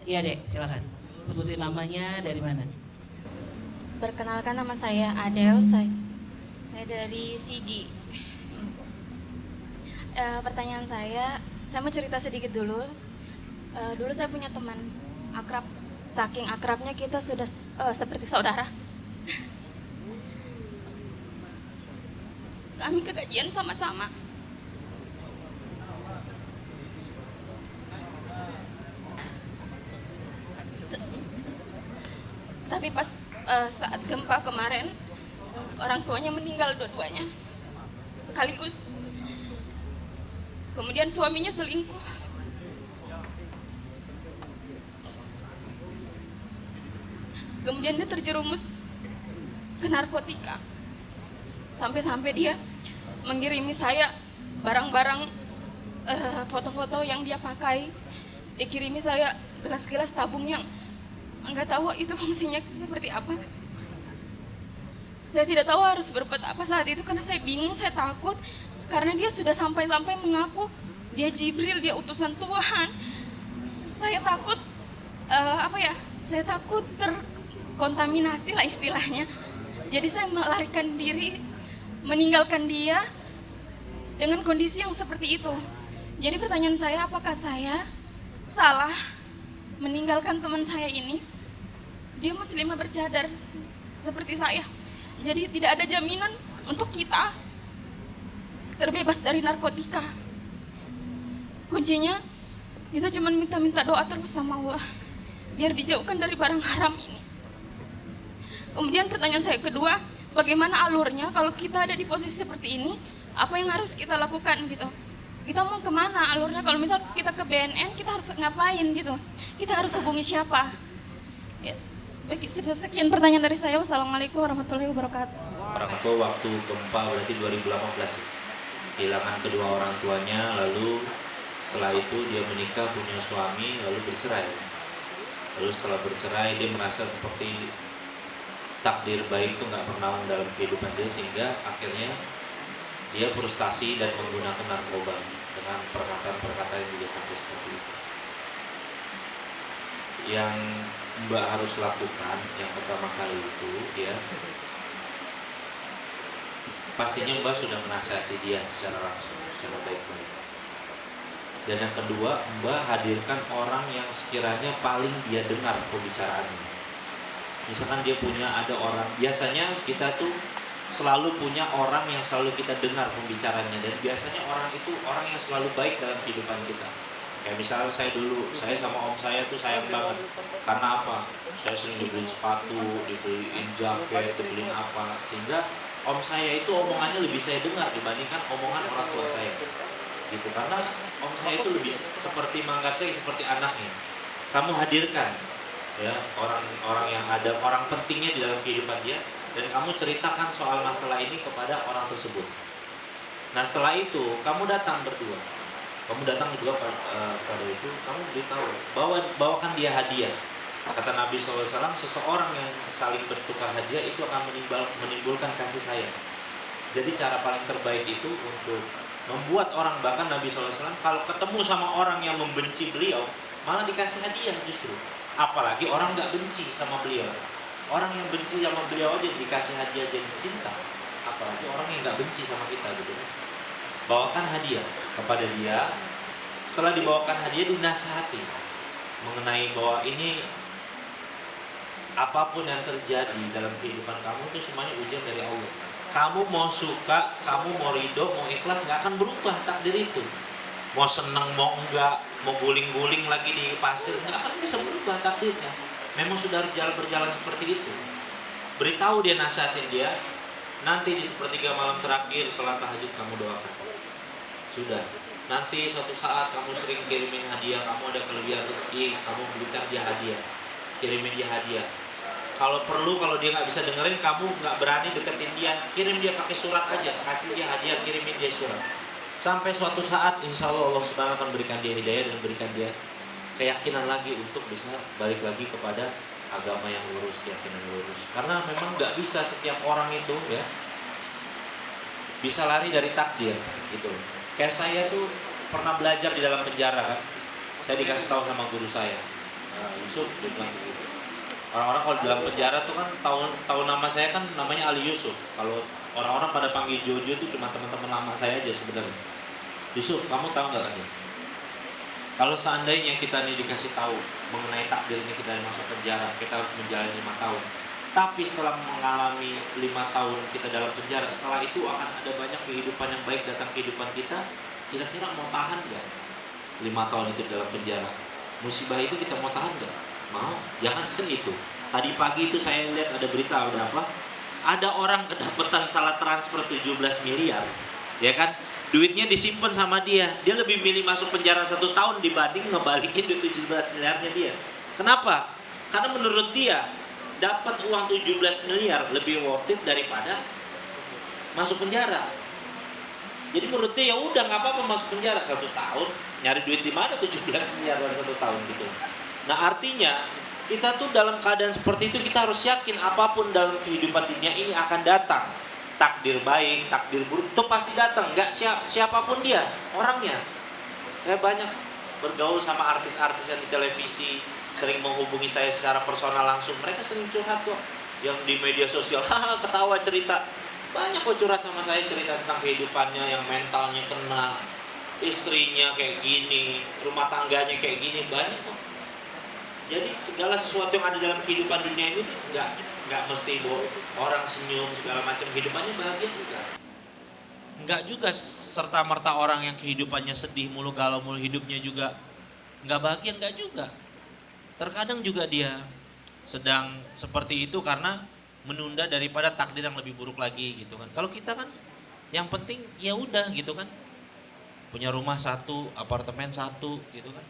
iya Dek, silakan. Sebutin namanya, dari mana? Perkenalkan, nama saya Adel, saya dari Sigi. Pertanyaan saya mau cerita sedikit dulu. Dulu saya punya teman akrab, saking akrabnya kita sudah seperti saudara. Kami ke kajian sama-sama. Tapi pas saat gempa kemarin, orang tuanya meninggal dua-duanya sekaligus. Kemudian suaminya selingkuh. Kemudian dia terjerumus ke narkotika. Sampai-sampai dia mengirimi saya barang-barang, foto-foto yang dia pakai. Dikirimi saya gelas-gelas tabung yang enggak tahu itu fungsinya seperti apa. Saya tidak tahu harus berbuat apa saat itu karena saya bingung, saya takut. Karena dia sudah sampai-sampai mengaku dia Jibril, dia utusan Tuhan. Saya takut, saya takut terkontaminasi lah istilahnya. Jadi saya melarikan diri, meninggalkan dia dengan kondisi yang seperti itu. Jadi pertanyaan saya, apakah saya salah meninggalkan teman saya ini? Dia muslimah bercadar seperti saya. Jadi tidak ada jaminan untuk kita terbebas dari narkotika. Kuncinya kita cuma minta doa terus sama Allah biar dijauhkan dari barang haram ini. Kemudian pertanyaan saya kedua, bagaimana alurnya kalau kita ada di posisi seperti ini? Apa yang harus kita lakukan gitu? Kita mau kemana alurnya? Kalau misal kita ke BNN, kita harus ngapain gitu? Kita harus hubungi siapa? Ya, sekian pertanyaan dari saya. Wassalamualaikum warahmatullahi wabarakatuh. Orang tua waktu gempa berarti 2018 ya. Kehilangan kedua orang tuanya, lalu setelah itu dia menikah, punya suami, lalu bercerai. Lalu setelah bercerai dia merasa seperti takdir baik itu nggak pernah dalam kehidupan dia, sehingga akhirnya dia frustasi dan menggunakan narkoba dengan perkataan-perkataan yang juga sampai seperti itu. Yang Mbak harus lakukan yang pertama kali itu ya, pastinya Mbak sudah menasihati dia secara langsung, secara baik-baik. Dan yang kedua, Mbak hadirkan orang yang sekiranya paling dia dengar pembicaraannya. Misalkan dia ada orang, biasanya kita tuh selalu punya orang yang selalu kita dengar pembicaranya, dan biasanya orang itu orang yang selalu baik dalam kehidupan kita. Kayak misalnya saya sama om saya tuh sayang banget. Karena apa? Saya sering dibeliin sepatu, dibeliin jaket, dibeliin apa, sehingga om saya itu omongannya lebih saya dengar dibandingkan omongan orang tua saya. Gitu, karena om saya itu lebih seperti menganggap saya seperti anaknya. Kamu hadirkan ya orang-orang yang ada, orang pentingnya di dalam kehidupan dia, dan kamu ceritakan soal masalah ini kepada orang tersebut. Nah setelah itu kamu datang berdua pada itu, kamu beritahu bawakan dia hadiah. Kata Nabi SAW, seseorang yang saling bertukar hadiah itu akan menimbulkan kasih sayang. Jadi cara paling terbaik itu untuk membuat orang, bahkan Nabi SAW kalau ketemu sama orang yang membenci beliau malah dikasih hadiah justru. Apalagi orang nggak benci sama beliau. Orang yang benci sama beliau aja dikasih hadiah jadi cinta, apalagi orang yang nggak benci sama kita gitu kan. Bawakan hadiah kepada dia. Setelah dibawakan hadiah, dinasihati mengenai bahwa ini apapun yang terjadi dalam kehidupan kamu itu semuanya ujian dari Allah. Kamu mau suka, kamu mau ridho, mau ikhlas, nggak akan berubah takdir itu. Mau seneng, mau enggak, mau guling-guling lagi di pasir, nggak akan bisa berubah takdirnya. Memang sudah harus berjalan seperti itu. Beritahu dia, nasihatin dia, nanti di sepertiga malam terakhir sholat tahajud kamu doakan. Sudah. Nanti suatu saat kamu sering kirimin hadiah, kamu ada kelebihan rezeki, kamu belikan dia hadiah, kirimin dia hadiah. Kalau perlu, kalau dia nggak bisa dengerin, kamu nggak berani deketin dia, kirim dia pakai surat aja, kasih dia hadiah, kirimin dia surat. Sampai suatu saat, insya Allah Subhanahu akan berikan dia hidayah dan berikan dia keyakinan lagi untuk bisa balik lagi kepada agama yang lurus, keyakinan lurus. Karena memang nggak bisa setiap orang itu ya bisa lari dari takdir gitu. Kayak saya tuh pernah belajar di dalam penjara kan. Saya dikasih tahu sama guru saya, Yusuf, dia bilang begitu. Orang-orang kalau di dalam penjara tuh kan tahu nama saya kan namanya Ali Yusuf. Kalau orang-orang pada panggil Jojo itu cuma teman-teman lama saya aja sebenarnya. Yusuf, kamu tahu nggak kan? Kalau seandainya kita nih dikasih tahu mengenai takdir ini kita masuk penjara, kita harus menjalani 5 tahun. Tapi setelah mengalami 5 tahun kita dalam penjara, setelah itu akan ada banyak kehidupan yang baik datang kehidupan kita. Kira-kira mau tahan nggak 5 tahun itu dalam penjara? Musibah itu kita mau tahan nggak? Mau? Jangankan itu. Tadi pagi itu saya lihat ada berita, ada apa? Ada orang kedapatan salah transfer 17 miliar, ya kan? Duitnya disimpan sama dia. Dia lebih milih masuk penjara 1 tahun dibanding ngebalikin duit 17 miliarnya dia. Kenapa? Karena menurut dia dapat uang 17 miliar lebih worth it daripada masuk penjara. Jadi menurut dia ya udah nggak apa-apa masuk penjara 1 tahun, nyari duit di mana 17 miliar dalam 1 tahun gitu. Nah artinya kita tuh dalam keadaan seperti itu kita harus yakin apapun dalam kehidupan dunia ini akan datang. Takdir baik, takdir buruk itu pasti datang. Nggak siapapun dia orangnya. Saya banyak bergaul sama artis-artis yang di televisi, sering menghubungi saya secara personal langsung. Mereka sering curhat kok. Yang di media sosial, haha ketawa cerita. Banyak kok curhat sama saya, cerita tentang kehidupannya yang mentalnya kena, istrinya kayak gini, rumah tangganya kayak gini, banyak kok. Jadi segala sesuatu yang ada dalam kehidupan dunia ini nggak mesti orang senyum segala macam, kehidupannya bahagia juga. Nggak juga serta merta orang yang kehidupannya sedih mulu, galau mulu, hidupnya juga nggak bahagia, nggak juga. Terkadang juga dia sedang seperti itu karena menunda daripada takdir yang lebih buruk lagi gitu kan. Kalau kita kan yang penting ya udah gitu kan, punya rumah 1, apartemen 1 gitu kan,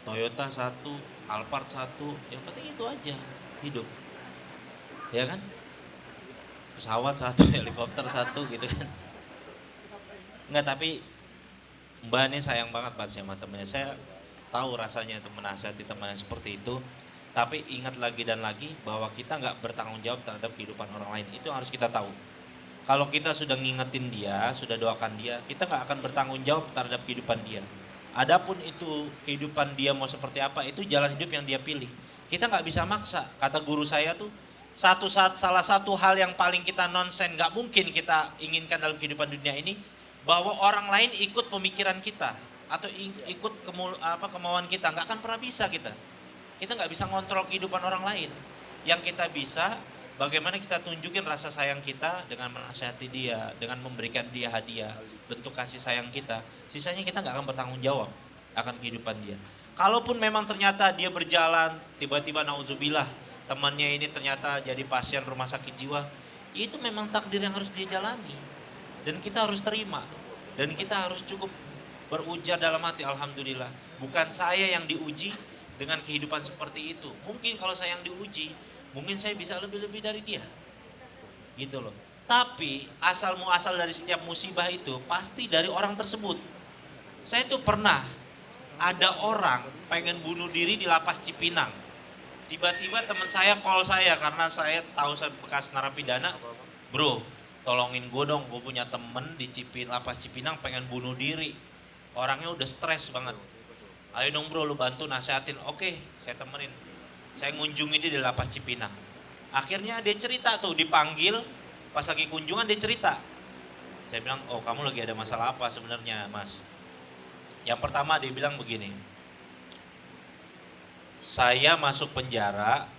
Toyota 1, Alphard 1, yang penting itu aja hidup, ya kan, pesawat 1, helikopter 1 gitu kan. Enggak, tapi Mbak ini sayang banget sama temennya. Saya tahu rasanya itu menasihati teman yang seperti itu. Tapi ingat lagi dan lagi bahwa kita nggak bertanggung jawab terhadap kehidupan orang lain. Itu yang harus kita tahu. Kalau kita sudah ngingetin dia, sudah doakan dia, kita nggak akan bertanggung jawab terhadap kehidupan dia. Adapun itu kehidupan dia mau seperti apa, itu jalan hidup yang dia pilih. Kita nggak bisa maksa. Kata guru saya tuh, salah satu hal yang paling kita nonsen, nggak mungkin kita inginkan dalam kehidupan dunia ini, bahwa orang lain ikut pemikiran kita atau ikut kemauan kita. Nggak akan pernah bisa kita. Kita nggak bisa ngontrol kehidupan orang lain. Yang kita bisa, bagaimana kita tunjukin rasa sayang kita dengan menasihati dia, dengan memberikan dia hadiah, bentuk kasih sayang kita. Sisanya kita nggak akan bertanggung jawab akan kehidupan dia. Kalaupun memang ternyata dia berjalan, tiba-tiba nauzubillah, temannya ini ternyata jadi pasien rumah sakit jiwa, itu memang takdir yang harus dia jalani. Dan kita harus terima. Dan kita harus cukup berujar dalam hati, alhamdulillah. Bukan saya yang diuji dengan kehidupan seperti itu. Mungkin kalau saya yang diuji, mungkin saya bisa lebih-lebih dari dia. Gitu loh. Tapi asal muasal dari setiap musibah itu pasti dari orang tersebut. Saya tuh pernah ada orang pengen bunuh diri di lapas Cipinang. Tiba-tiba teman saya call saya karena saya tahu saya bekas narapidana. Bro, tolongin gue dong, gue punya temen di lapas Cipinang pengen bunuh diri. Orangnya udah stres banget. Ayo dong bro, lu bantu nasihatin. Oke, saya temenin. Saya ngunjungi dia di lapas Cipinang. Akhirnya dia cerita tuh, dipanggil. Pas lagi kunjungan dia cerita. Saya bilang, oh kamu lagi ada masalah apa sebenarnya mas? Yang pertama dia bilang begini. Saya masuk penjara.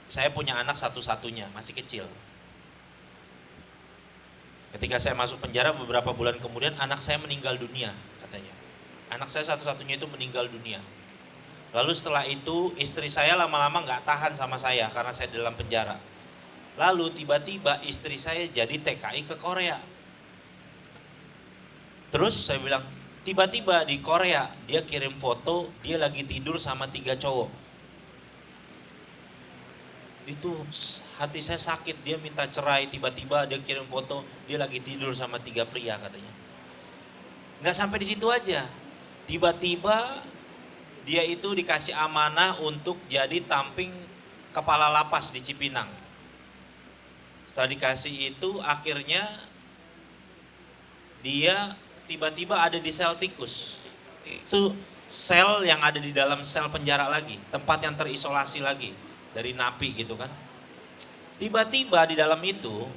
Saya punya anak satu-satunya, masih kecil. Ketika saya masuk penjara beberapa bulan kemudian anak saya meninggal dunia katanya. Anak saya satu-satunya itu meninggal dunia. Lalu setelah itu istri saya lama-lama nggak tahan sama saya karena saya dalam penjara. Lalu tiba-tiba istri saya jadi TKI ke Korea. Terus saya bilang, tiba-tiba di Korea dia kirim foto dia lagi tidur sama 3 cowok. Itu hati saya sakit, dia minta cerai, tiba-tiba dia kirim foto dia lagi tidur sama 3 pria katanya. Nggak sampai di situ aja, tiba-tiba dia itu dikasih amanah untuk jadi tamping kepala lapas di Cipinang. Setelah dikasih itu akhirnya dia tiba-tiba ada di sel tikus. Itu sel yang ada di dalam sel penjara lagi, tempat yang terisolasi lagi dari napi gitu kan. Tiba-tiba di dalam itu,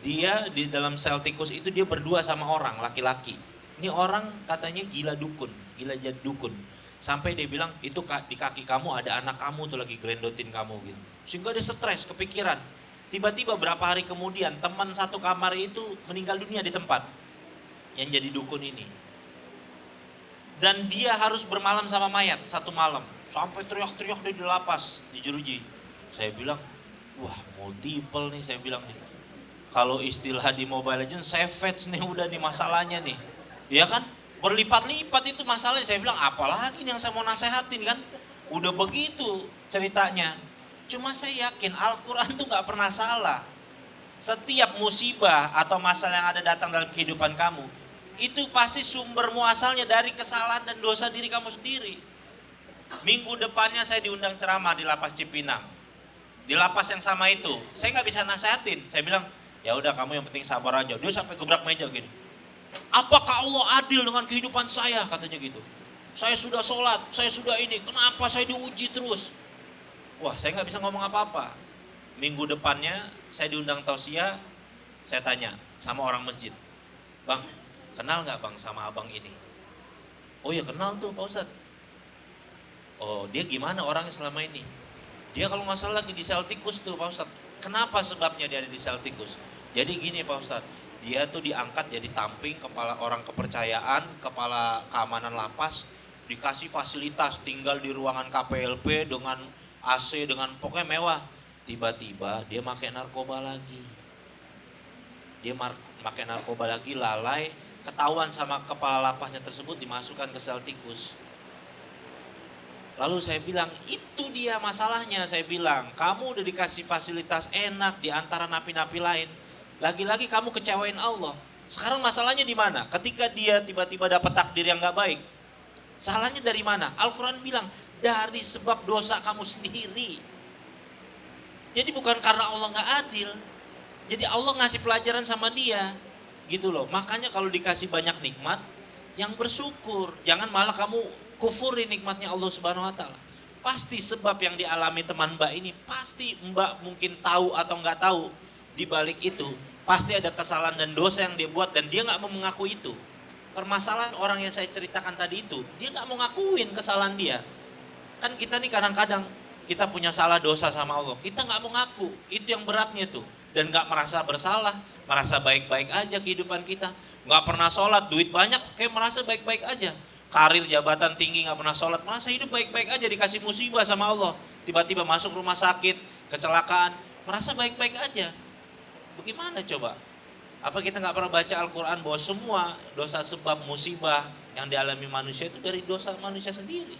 dia di dalam sel tikus itu dia berdua sama orang laki-laki. Ini orang katanya gila dukun, gila jadi dukun. Sampai dia bilang itu di kaki kamu ada anak kamu tuh lagi grendotin kamu gitu. Sehingga dia stres, kepikiran. Tiba-tiba berapa hari kemudian teman satu kamar itu meninggal dunia di tempat yang jadi dukun ini. Dan dia harus bermalam sama mayat satu malam. Sampai teriak-teriak di lapas, di jeruji. Saya bilang, wah multiple nih saya bilang nih. Kalau istilah di Mobile Legends, savage nih udah nih masalahnya nih. Iya kan? Berlipat-lipat itu masalahnya. Saya bilang apalagi yang saya mau nasehatin kan. Udah begitu ceritanya. Cuma saya yakin Al-Quran tuh gak pernah salah. Setiap musibah atau masalah yang ada datang dalam kehidupan kamu, itu pasti sumber muasalnya dari kesalahan dan dosa diri kamu sendiri. Minggu depannya saya diundang ceramah di lapas Cipinang. Di lapas yang sama itu, saya gak bisa nasehatin. Saya bilang, ya udah kamu yang penting sabar aja. Dia sampai gebrak meja gini. Apakah Allah adil dengan kehidupan saya? Katanya gitu. Saya sudah sholat, saya sudah ini. Kenapa saya diuji terus? Wah, saya nggak bisa ngomong apa-apa. Minggu depannya saya diundang tausiah. Saya tanya sama orang masjid, Bang, kenal nggak bang sama abang ini? Oh ya kenal tuh Pak Ustadz. Oh dia gimana orangnya selama ini? Dia kalau nggak salah lagi di sel tikus tuh Pak Ustadz. Kenapa sebabnya dia ada di sel tikus? Jadi gini Pak Ustadz. Dia tuh diangkat jadi tamping kepala orang kepercayaan, kepala keamanan lapas, dikasih fasilitas tinggal di ruangan KPLP dengan AC, dengan pokoknya mewah. Tiba-tiba dia pakai narkoba lagi. Dia pakai narkoba lagi, lalai, ketahuan sama kepala lapasnya tersebut, dimasukkan ke sel tikus. Lalu saya bilang, itu dia masalahnya. Saya bilang, kamu udah dikasih fasilitas enak di antara napi-napi lain. Lagi-lagi kamu kecewain Allah. Sekarang masalahnya di mana? Ketika dia tiba-tiba dapat takdir yang gak baik. Salahnya dari mana? Al-Quran bilang, dari sebab dosa kamu sendiri. Jadi bukan karena Allah gak adil. Jadi Allah ngasih pelajaran sama dia. Gitu loh. Makanya kalau dikasih banyak nikmat, yang bersyukur. Jangan malah kamu kufurin nikmatnya Allah Subhanahu Wa Taala. Pasti sebab yang dialami teman Mbak ini, pasti Mbak mungkin tahu atau nggak tahu. Di balik itu pasti ada kesalahan dan dosa yang dia buat dan dia nggak mau mengaku itu. Permasalahan orang yang saya ceritakan tadi itu, dia nggak mau ngakuin kesalahan dia. Kan kita nih kadang-kadang kita punya salah dosa sama Allah, kita nggak mau ngaku. Itu yang beratnya tuh. Dan nggak merasa bersalah, merasa baik-baik aja kehidupan kita. Nggak pernah sholat, duit banyak, kayak merasa baik-baik aja. Karir jabatan tinggi nggak pernah sholat, merasa hidup baik-baik aja, dikasih musibah sama Allah. Tiba-tiba masuk rumah sakit, kecelakaan, merasa baik-baik aja. Bagaimana coba? Apa kita nggak pernah baca Al-Quran bahwa semua dosa sebab musibah yang dialami manusia itu dari dosa manusia sendiri.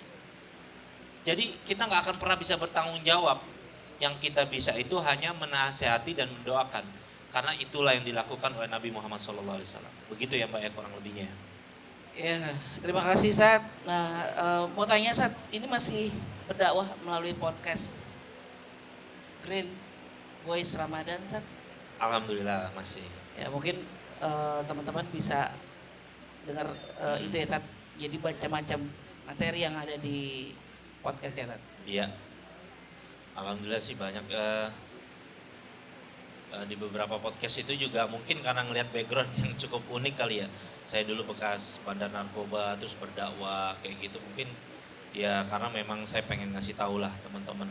Jadi kita nggak akan pernah bisa bertanggung jawab. Yang kita bisa itu hanya menasehati dan mendoakan. Karena itulah yang dilakukan oleh Nabi Muhammad SAW. Begitu ya Mbak ya kurang lebihnya. Ya, terima kasih Sat. Nah, mau tanya Sat, ini masih berdakwah melalui podcast Green Voice Ramadan Sat? Alhamdulillah masih. Ya mungkin teman-teman bisa dengar itu ya Sat. Jadi macam-macam materi yang ada di podcast ya Sat. Iya. Alhamdulillah sih banyak. Di beberapa podcast itu juga mungkin karena ngelihat background yang cukup unik kali ya. Saya dulu bekas bandar narkoba terus berdakwah kayak gitu, mungkin ya karena memang saya pengen ngasih tahu lah teman-teman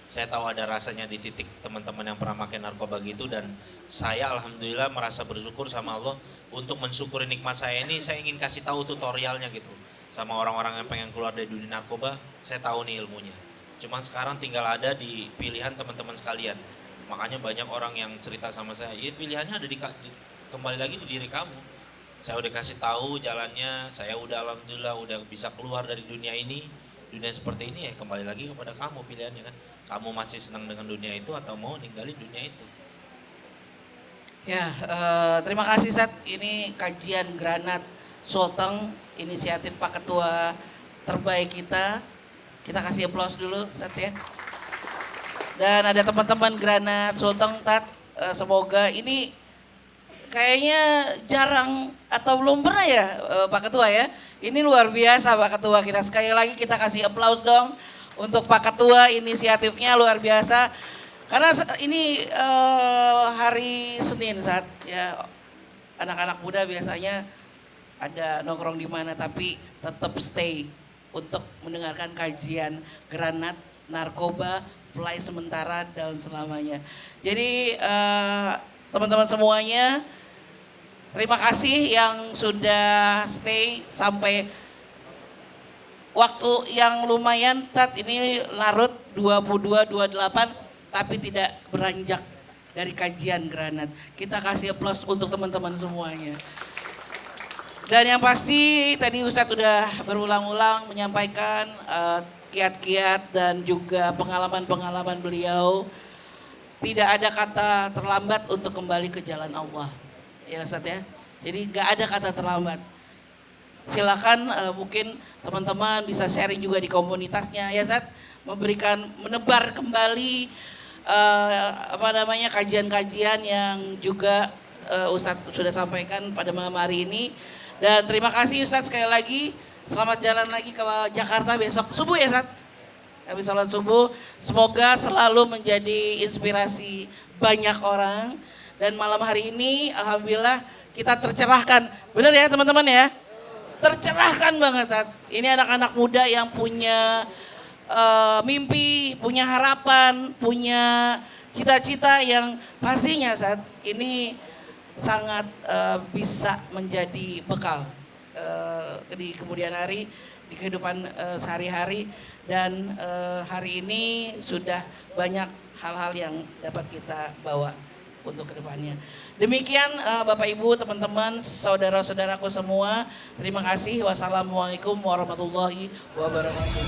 Saya tahu ada rasanya di titik teman-teman yang pernah pakai narkoba gitu, dan saya alhamdulillah merasa bersyukur sama Allah untuk mensyukuri nikmat saya ini. Saya ingin kasih tahu tutorialnya gitu sama orang-orang yang pengen keluar dari dunia narkoba. Saya tahu nih ilmunya. Cuman sekarang tinggal ada di pilihan teman-teman sekalian. Makanya banyak orang yang cerita sama saya, ya pilihannya ada kembali lagi di diri kamu. Saya udah kasih tahu jalannya, saya udah alhamdulillah udah bisa keluar dari dunia ini. Dunia seperti ini ya kembali lagi kepada kamu pilihannya kan. Kamu masih senang dengan dunia itu atau mau ninggalin dunia itu? Ya, terima kasih Sat. Ini kajian Granat Sulteng, inisiatif Pak Ketua terbaik kita. Kita kasih aplaus dulu Sat ya. Dan ada teman-teman Granat Sulteng Tat, semoga ini kayaknya jarang atau belum pernah ya Pak Ketua ya. Ini luar biasa Pak Ketua kita. Sekali lagi kita kasih aplaus dong untuk Pak Ketua, inisiatifnya luar biasa. Karena ini hari Senin Saat ya anak-anak muda biasanya ada nongkrong di mana, tapi tetap stay untuk mendengarkan kajian Granat Narkoba Fly sementara daun selamanya. Jadi teman-teman semuanya, terima kasih yang sudah stay sampai waktu yang lumayan. Saat ini larut 22.28 tapi tidak beranjak dari kajian Granat. Kita kasih aplaus untuk teman-teman semuanya. Dan yang pasti tadi Ustadz sudah berulang-ulang menyampaikan kiat-kiat dan juga pengalaman-pengalaman beliau. Tidak ada kata terlambat untuk kembali ke jalan Allah. Ya Ustadz ya. Jadi gak ada kata terlambat. Silakan mungkin teman-teman bisa sharing juga di komunitasnya ya Ustadz. Menebar kembali kajian-kajian yang juga Ustadz sudah sampaikan pada malam hari ini. Dan terima kasih Ustadz sekali lagi. Selamat jalan lagi ke Jakarta besok subuh ya Ustadz. Habis sholat subuh, semoga selalu menjadi inspirasi banyak orang. Dan malam hari ini alhamdulillah kita tercerahkan. Benar ya teman-teman ya? Tercerahkan banget Ustadz. Ini anak-anak muda yang punya mimpi, punya harapan, punya cita-cita yang pastinya saat ini sangat bisa menjadi bekal di kemudian hari, di kehidupan sehari-hari. Dan hari ini sudah banyak hal-hal yang dapat kita bawa untuk kedepannya. Demikian Bapak Ibu, teman-teman, saudara-saudaraku semua. Terima kasih. Wassalamualaikum warahmatullahi wabarakatuh.